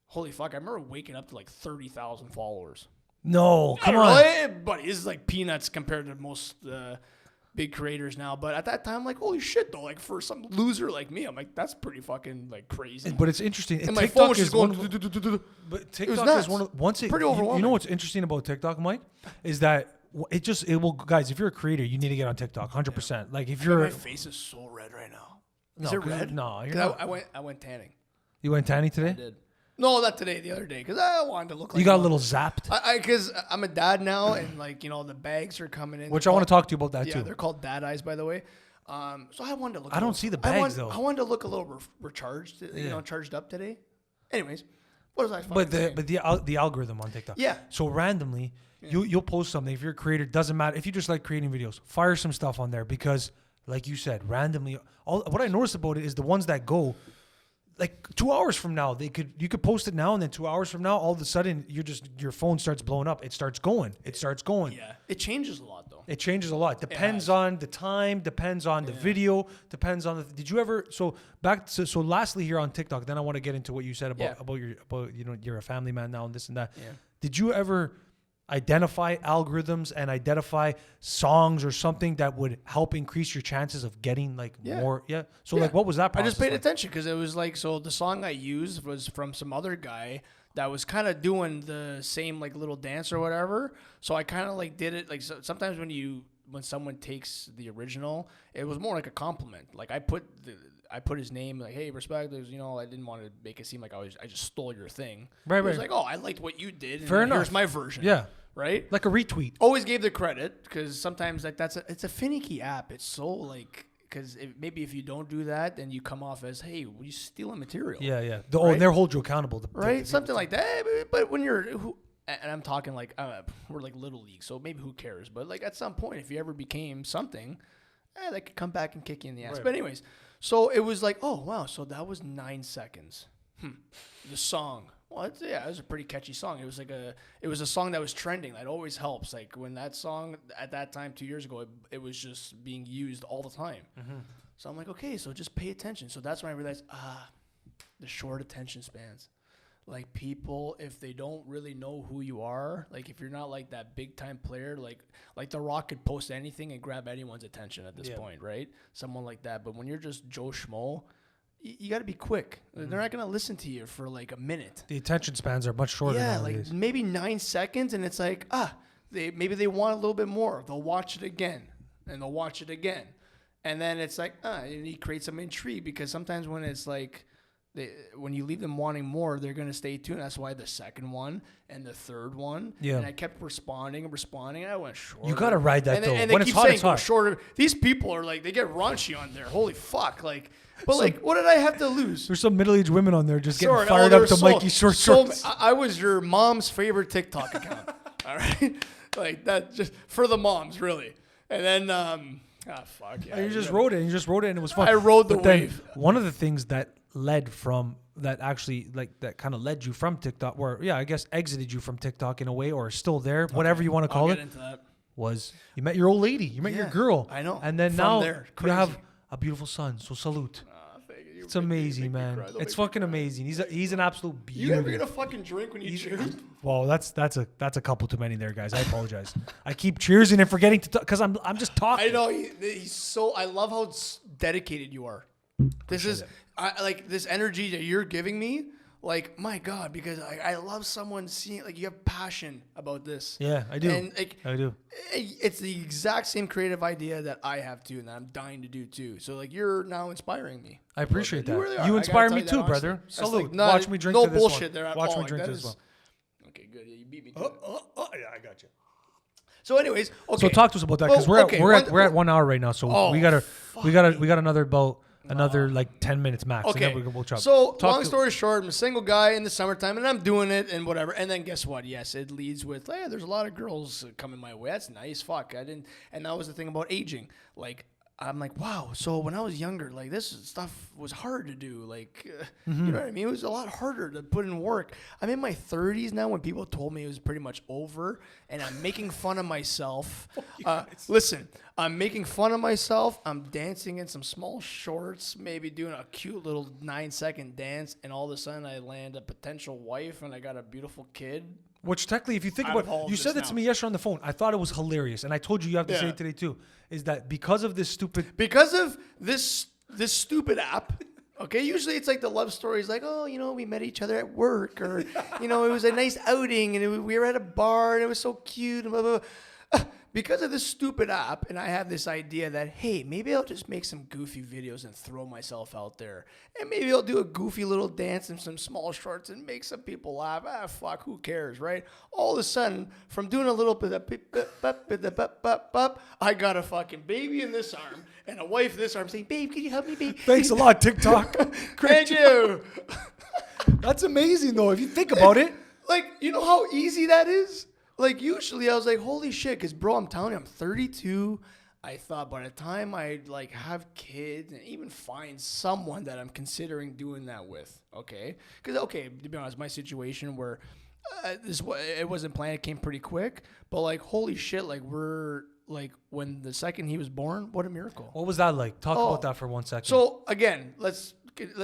holy fuck! I remember waking up to like 30,000 followers. No, come on, really? Buddy. This is like peanuts compared to most. Big creators now, but at that time, I'm like, holy shit, though, like for some loser like me, I'm like, that's pretty fucking like crazy. But it's interesting. And my phone was just going. But TikTok is one of pretty overwhelming. You know what's interesting about TikTok, Mike, is that it will, guys. If you're a creator, you need to get on TikTok, 100%. Like if you're, my face is so red right now. Is it red? No, you're not. I went tanning. You went tanning today? I did. No, not today. The other day, because I wanted to look like. You got a little zapped. Because I'm a dad now, and like the bags are coming in. Which I want to talk to you about that too. Yeah, they're called dad eyes, by the way. So I wanted to look. I don't see the bags though. I wanted to look a little recharged, charged up today. Anyways, what was I? Saying? But the algorithm on TikTok. Yeah. So randomly, you'll post something. If you're a creator, doesn't matter. If you just like creating videos, fire some stuff on there because, like you said, randomly. What I noticed about it is the ones that go. Like 2 hours from now, you could post it now, and then 2 hours from now, all of a sudden, your phone starts blowing up. It starts going. Yeah, it changes a lot though. It changes a lot. Depends on the time. Depends on the video. Depends on the. Did you ever? So lastly here on TikTok, then I want to get into what you said about you're a family man now and this and that. Yeah. Did you ever identify algorithms and identify songs or something that would help increase your chances of getting like more? Yeah. So like, what was that process? I just paid attention because it was like, so the song I used was from some other guy that was kind of doing the same like little dance or whatever. So I kind of like did it. Like sometimes when someone takes the original, it was more like a compliment. Like I put his name, like, hey, respect. I didn't want to make it seem like I just stole your thing. Right. It was like, oh, I liked what you did. And Fair enough. Here's my version. Yeah. Right. Like a retweet. Always gave the credit because sometimes like it's a finicky app. It's so like because maybe if you don't do that, then you come off as hey, you stealing material. Yeah. And they'll hold you accountable. Something like that. But when and I'm talking like we're like little league, so maybe who cares? But like at some point, if you ever became something, they could come back and kick you in the ass. Right. But anyways. So it was like, oh, wow. So that was 9 seconds. The song. Well, it was a pretty catchy song. It was a song that was trending. That always helps. Like when that song at that time 2 years ago, it was just being used all the time. Mm-hmm. So I'm like, okay, so just pay attention. So that's when I realized, the short attention spans. Like people, if they don't really know who you are, like if you're not like that big time player, like The Rock could post anything and grab anyone's attention at this point, right? Someone like that. But when you're just Joe Schmo, you got to be quick. Mm-hmm. They're not going to listen to you for like a minute. The attention spans are much shorter nowadays. Like maybe 9 seconds, and it's like, maybe they want a little bit more. They'll watch it again, and they'll watch it again. And then it's like, and you create some intrigue, because sometimes when it's like, when you leave them wanting more, they're going to stay tuned. That's why the second one and the third one. Yeah. And I kept responding, and I went shorter. You got to ride that, though. And when they keep saying go shorter. These people are like, they get raunchy on there. Holy fuck. Like, but like, what did I have to lose? There's some middle-aged women on there just getting fired up to Mikey's short shorts. I was your mom's favorite TikTok account. All right? Like, that just for the moms, really. And then, fuck yeah. You just wrote it, and it was fun. I rode the wave. One of the things that led from that actually that kind of led you from TikTok, or I guess exited you from TikTok in a way, or still there, whatever you want to call it, into that. Was you met your old lady, you met your girl. I know. And then from now you have a beautiful son. So salute. It's amazing, man. It's fucking amazing. He's an absolute beauty. You ever get a fucking drink when you cheers? Well, that's a couple too many there, guys. I apologize. I keep cheersing and forgetting to talk because I'm just talking. I know he's so. I love how dedicated you are. This is like this energy that you're giving me. Like, my God, because I love someone seeing, like, you have passion about this. Yeah, I do. And, like, I do. It's the exact same creative idea that I have, too, and that I'm dying to do, too. So, like, you're now inspiring me. I appreciate that. You, really you inspire me, too, brother. Salute. Like, watch me drink to this one. No bullshit there at all. Watch me drink to this one. Okay, good. Yeah, you beat me to yeah, I got you. So, anyways, okay. So, talk to us about that, because we're at 1 hour right now, so we got another about... Another like 10 minutes max. Okay. And then we'll chop. So long story short, I'm a single guy in the summertime, and I'm doing it and whatever. And then guess what? Yes, it leads with, hey, there's a lot of girls coming my way. That's nice. Fuck, I didn't. And that was the thing about aging. Like, I'm like, wow. So when I was younger, like, this stuff was hard to do. Like, you know what I mean? It was a lot harder to put in work. I'm in my 30s now when people told me it was pretty much over, and I'm making fun of myself. Listen, I'm making fun of myself. I'm dancing in some small shorts, maybe doing a cute little 9-second dance, and all of a sudden I land a potential wife, and I got a beautiful kid. Which technically, if you think about it, you said that to me yesterday on the phone. I thought it was hilarious, and I told you have to say it today too. Is that because of this stupid app? Okay, usually it's like the love stories, like, oh, we met each other at work, or it was a nice outing, and we were at a bar, and it was so cute, and blah blah blah. Because of this stupid app, and I have this idea that, hey, maybe I'll just make some goofy videos and throw myself out there. And maybe I'll do a goofy little dance in some small shorts and make some people laugh. Fuck, who cares, right? All of a sudden, from doing a little bit of I got a fucking baby in this arm and a wife in this arm saying, babe, can you help me, babe? Thanks a lot, TikTok. Thank you. That's amazing, though, if you think about it. Like, you know how easy that is? Like, usually I was like, holy shit, because, bro, I'm telling you, I'm 32. I thought by the time I, like, have kids and even find someone that I'm considering doing that with, okay? Because, okay, to be honest, my situation where it wasn't planned, it came pretty quick. But, like, holy shit, like, when the second he was born, what a miracle. What was that like? Talk about that for 1 second. So, again, let's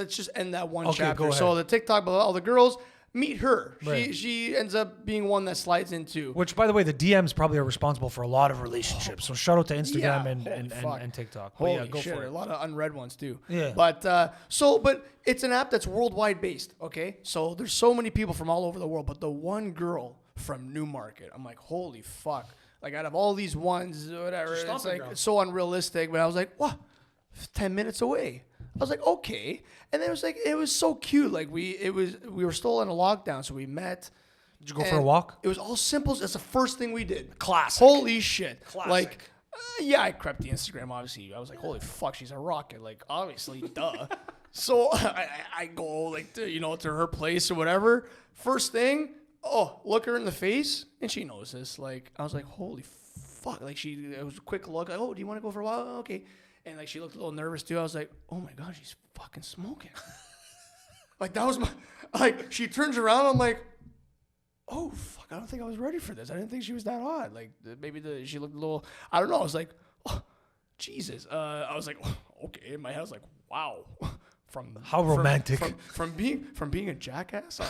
just end that one chapter. Go ahead. So, the TikTok, all the girls... Meet her. Right. She ends up being one that slides into. Which, by the way, the DMs probably are responsible for a lot of relationships. So shout out to Instagram and TikTok. Holy go shit, for it. A lot of unread ones too. Yeah. But but it's an app that's worldwide based. Okay, so there's so many people from all over the world, but the one girl from Newmarket, I'm like, holy fuck! Like out of all these ones, whatever, it's like it's so unrealistic. But I was like, what? 10 minutes away. I was like, okay. And then it was so cute. Like we were still in a lockdown, so we met. Did you go for a walk? It was all simple. That's the first thing we did. Classic. Holy shit. Classic. Like, I crept the Instagram, obviously. I was like, holy fuck, she's a rocket. Like, obviously, duh. So I go like to her place or whatever. First thing, look her in the face, and she knows this. Like, I was like, holy fuck. Like it was a quick look. Like, oh, do you want to go for a while? Okay. And like she looked a little nervous too. I was like, oh my God, she's fucking smoking. Like that was my, like she turns around. I'm like, oh fuck, I don't think I was ready for this. I didn't think she was that hot. Like maybe she looked a little, I don't know. I was like, oh, Jesus. I was like, oh, okay. In my head, I was like, wow. How romantic. From being a jackass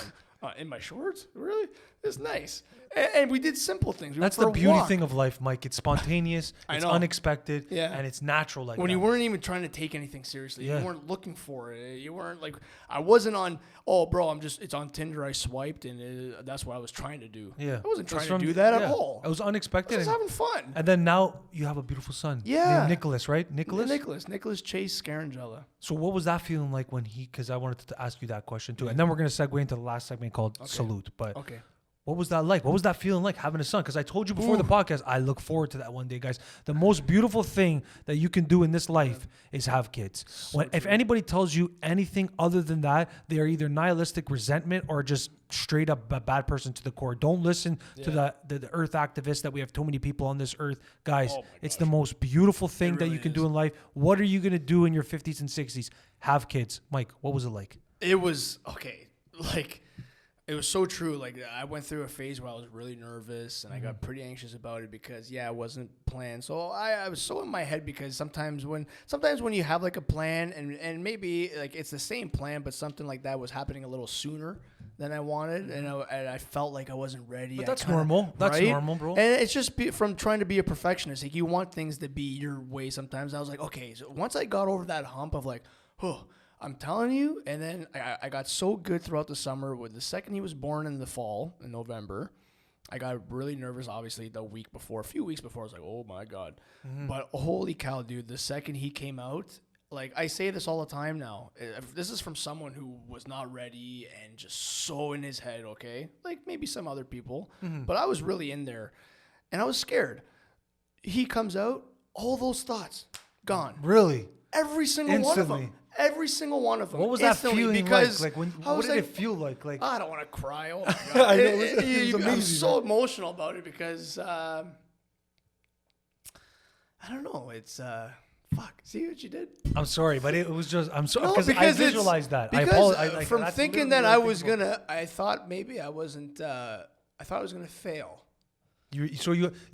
in my shorts, really, it's nice. And we did simple things. That's the beauty thing of life, Mike. It's spontaneous, it's unexpected, yeah, and it's natural. Like when that. You weren't even trying to take anything seriously. Yeah. You weren't looking for it. You weren't like, I wasn't on. Oh, bro, it's on Tinder. I swiped, and that's what I was trying to do. Yeah, I wasn't trying to do that at all. It was unexpected. I was just having fun. And then now you have a beautiful son. Yeah, named Nicholas, right? Nicholas Chase Scaringella. So what was that feeling like when because I wanted to ask you that question too, and then we're gonna segue into the last segment called Salute. But okay. What was that like? What was that feeling like having a son? Because I told you before the podcast, I look forward to that one day, guys. The most beautiful thing that you can do in this life is have kids. If anybody tells you anything other than that, they are either nihilistic resentment or just straight up a bad person to the core. Don't listen to the earth activists that we have too many people on this earth. Guys, it's the most beautiful thing that you can do in life. What are you going to do in your 50s and 60s? Have kids. Mike, what was it like? It was, okay, like... It was so true. Like I went through a phase where I was really nervous and I got pretty anxious about it because it wasn't planned. So I was so in my head because sometimes when you have like a plan and maybe like it's the same plan, but something like that was happening a little sooner than I wanted, and I felt like I wasn't ready. But that's normal. That's normal, bro. And it's just from trying to be a perfectionist. Like you want things to be your way sometimes. I was like, okay. So once I got over that hump of like, oh, I'm telling you, and then I got so good throughout the summer. With the second he was born in the fall, in November, I got really nervous, obviously, a few weeks before. I was like, oh, my God. But holy cow, dude, the second he came out, like, I say this all the time now. This is from someone who was not ready and just so in his head, okay? Like, maybe some other people. But I was really in there, and I was scared. He comes out, all those thoughts, gone. Really? Every single one of them. Every single one of them. What was that feeling because like? What did it feel like? Like I don't want to cry. Oh my God. I know, it was amazing, I'm so emotional about it because I don't know. It's fuck. See what you did? I'm sorry, but it was just I'm sorry because I visualized that. Because I apologize. From thinking that I was gonna, I thought maybe I wasn't. I thought I was gonna fail. You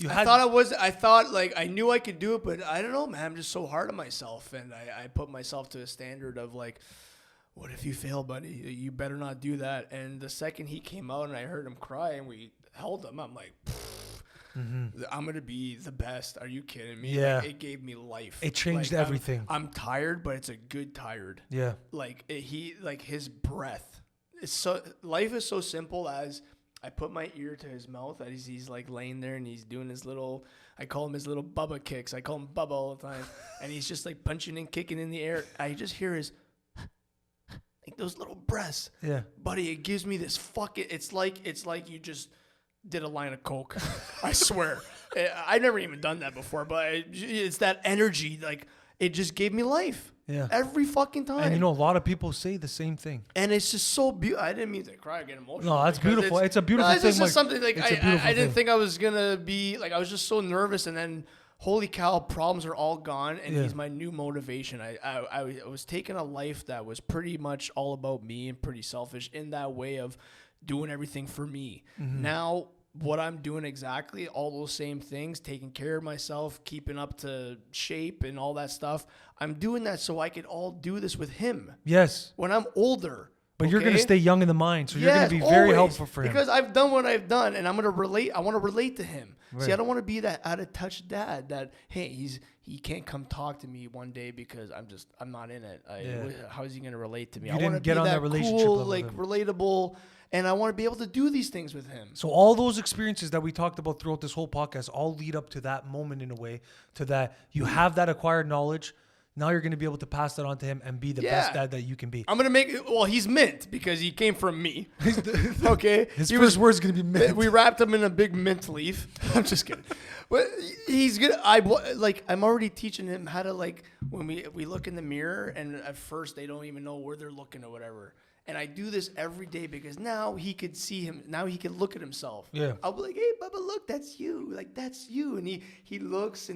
had. I thought like I knew I could do it, but I don't know, man. I'm just so hard on myself, and I put myself to a standard of like, what if you fail, buddy? You better not do that. And the second he came out and I heard him cry and we held him, I'm like, I'm gonna be the best. Are you kidding me? Yeah. Like, it gave me life. It changed everything. I'm tired, but it's a good tired. Yeah. Like his breath. Life is so simple as. I put my ear to his mouth as he's like laying there and he's doing his little, I call him his little Bubba kicks. I call him Bubba all the time. And he's just like punching and kicking in the air. I just hear his, like those little breaths. Yeah. Buddy, it gives me this it's like you just did a line of coke. I swear. I've never even done that before, but it's that energy. Like it just gave me life. Yeah. Every fucking time. And a lot of people say the same thing. And it's just so beautiful. I didn't mean to cry or get emotional. No, that's beautiful. It's a beautiful thing. It's just something like I didn't think I was going to be, like I was just so nervous. And then, holy cow, problems are all gone. And he's my new motivation. I was taking a life that was pretty much all about me and pretty selfish in that way of doing everything for me. Now, what I'm doing exactly, all those same things, taking care of myself, keeping up to shape and all that stuff. I'm doing that so I could all do this with him. Yes. When I'm older. But you're going to stay young in the mind, so you're going to be very helpful for him. Because I've done what I've done, and I'm going to relate. I want to relate to him. Right. See, I don't want to be that out-of-touch dad that, hey, he can't come talk to me one day because I'm not in it. How is he going to relate to me? You didn't get on that relationship cool, level like relatable. And I want to be able to do these things with him. So all those experiences that we talked about throughout this whole podcast all lead up to that moment in a way, to that you have that acquired knowledge. Now you're going to be able to pass that on to him and be the best dad that you can be. I'm going to make it, well, he's mint because he came from me. Okay? His first word's going to be mint. We wrapped him in a big mint leaf. I'm just kidding. But he's good. I'm already teaching him how to, like, when we look in the mirror and at first they don't even know where they're looking or whatever. And I do this every day because now he could see him. Now he can look at himself. Yeah. I'll be like, hey, Bubba, look, that's you. Like, that's you. And he looks at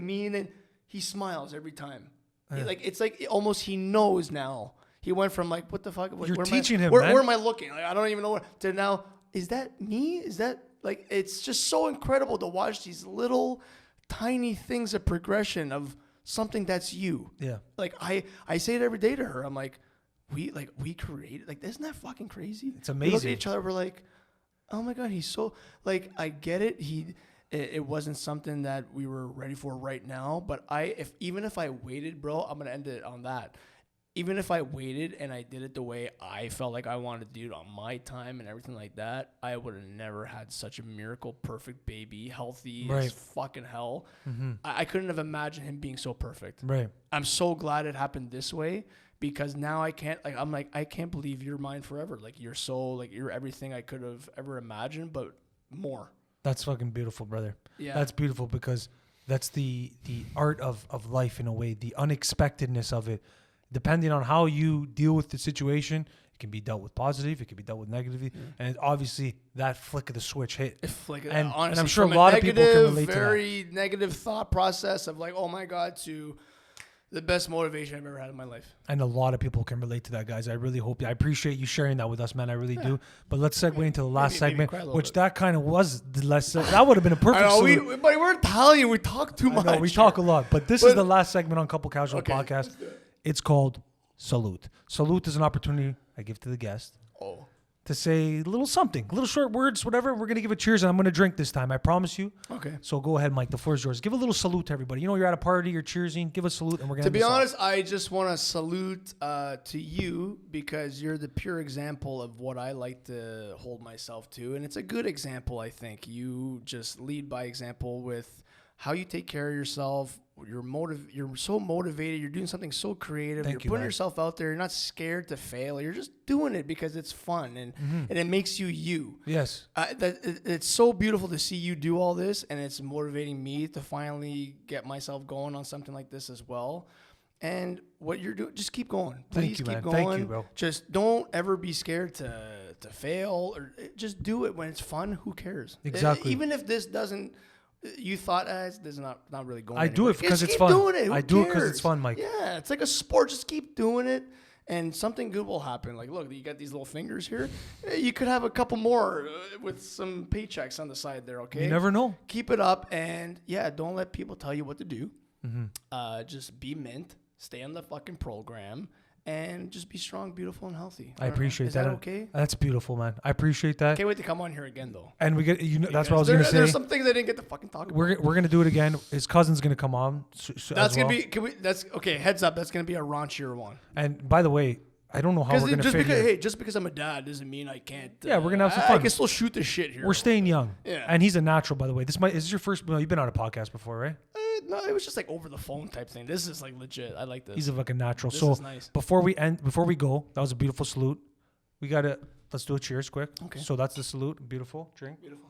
me and then he smiles every time. Yeah. It's like almost he knows now. He went from like, what the fuck? You're teaching him, where man. am I looking? Like, I don't even know what. To now, is that me? Is that like? It's just so incredible to watch these little, tiny things of progression of something that's you. Yeah. Like I say it every day to her. I'm like, we created, like, isn't that fucking crazy? It's amazing. We look at each other. We're like, oh my God, he's so, like, I get it. It wasn't something that we were ready for right now, but even if I waited, bro, I'm going to end it on that. Even if I waited and I did it the way I felt like I wanted to do it on my time and everything like that, I would have never had such a miracle, perfect baby, healthy as fucking hell. Mm-hmm. I couldn't have imagined him being so perfect. Right. I'm so glad it happened this way, because now I can't, like, I'm like, I can't believe you're mine forever. Like, you're so, like, you're everything I could have ever imagined, but more. That's fucking beautiful, brother. Yeah. That's beautiful, because that's the art of life in a way, the unexpectedness of it. Depending on how you deal with the situation, it can be dealt with positive, it can be dealt with negatively, and obviously that flick of the switch hit. Honestly, and I'm sure a lot of people can relate to that. Very negative thought process of like, oh my God, to the best motivation I've ever had in my life. And a lot of people can relate to that, guys. I really hope. I appreciate you sharing that with us, man. I really do. But let's segue into the last segment, which that kind of was the last. That would have been a perfect. I know, but we're Italian. We talk too much. We talk a lot, but this is the last segment on Couple Casual Podcast. It's called Salute. Salute is an opportunity I give to the guest to say a little something, little short words, whatever. We're going to give a cheers, and I'm going to drink this time. I promise you. Okay. So go ahead, Mike. The floor is yours. Give a little salute to everybody. You know, you're at a party, you're cheersing. Give a salute, and we're going to be honest, I just want to salute to you, because you're the pure example of what I like to hold myself to. And it's a good example, I think. You just lead by example with how you take care of yourself. You're so motivated. You're doing something so creative. You're putting yourself out there. You're not scared to fail. You're just doing it because it's fun and it makes you you. Yes. It's so beautiful to see you do all this, and it's motivating me to finally get myself going on something like this as well. And what you're doing, just keep going. Please keep going. Thank you, bro. Just don't ever be scared to fail, or just do it when it's fun. Who cares? Exactly. Even if this doesn't. You thought, this is not really going. I do it because it's fun. I do it because it's fun, Mike. Yeah, it's like a sport. Just keep doing it, and something good will happen. Like, look, you got these little fingers here. You could have a couple more with some paychecks on the side there. Okay, you never know. Keep it up, and don't let people tell you what to do. Just be mint. Stay on the fucking program. And just be strong, beautiful, and healthy. I appreciate that. Is that okay? That's beautiful, man. I appreciate that. Can't wait to come on here again, though. And we get that's what I was gonna say. There's some things I didn't get to fucking talk about. We're gonna do it again. His cousin's gonna come on. That's gonna be. That's okay. Heads up. That's gonna be a raunchier one. And by the way, I don't know how we're gonna fit here. Just because I'm a dad doesn't mean I can't. Yeah, we're gonna have some fun. I can still shoot the shit here. We're staying young. Yeah. And he's a natural, by the way. Is this your first? Well, you've been on a podcast before, right? No, it was just like over the phone type thing. This is like legit. I like this. He's a fucking natural. This so is nice. before we go, that was a beautiful salute. Let's do a cheers quick. Okay. So that's the salute. Beautiful. Drink. Beautiful.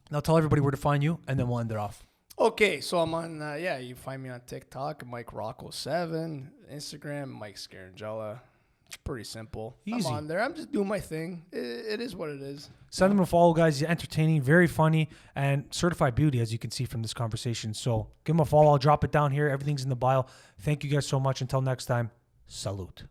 Now tell everybody where to find you, and then we'll end it off. Okay, so I'm on. You find me on TikTok, Mike Rocco7, Instagram, Mike Scaringella. It's pretty simple. Easy. I'm on there. I'm just doing my thing. It is what it is. Send him a follow, guys. He's entertaining, very funny, and certified beauty, as you can see from this conversation. So give him a follow. I'll drop it down here. Everything's in the bio. Thank you guys so much. Until next time, salute.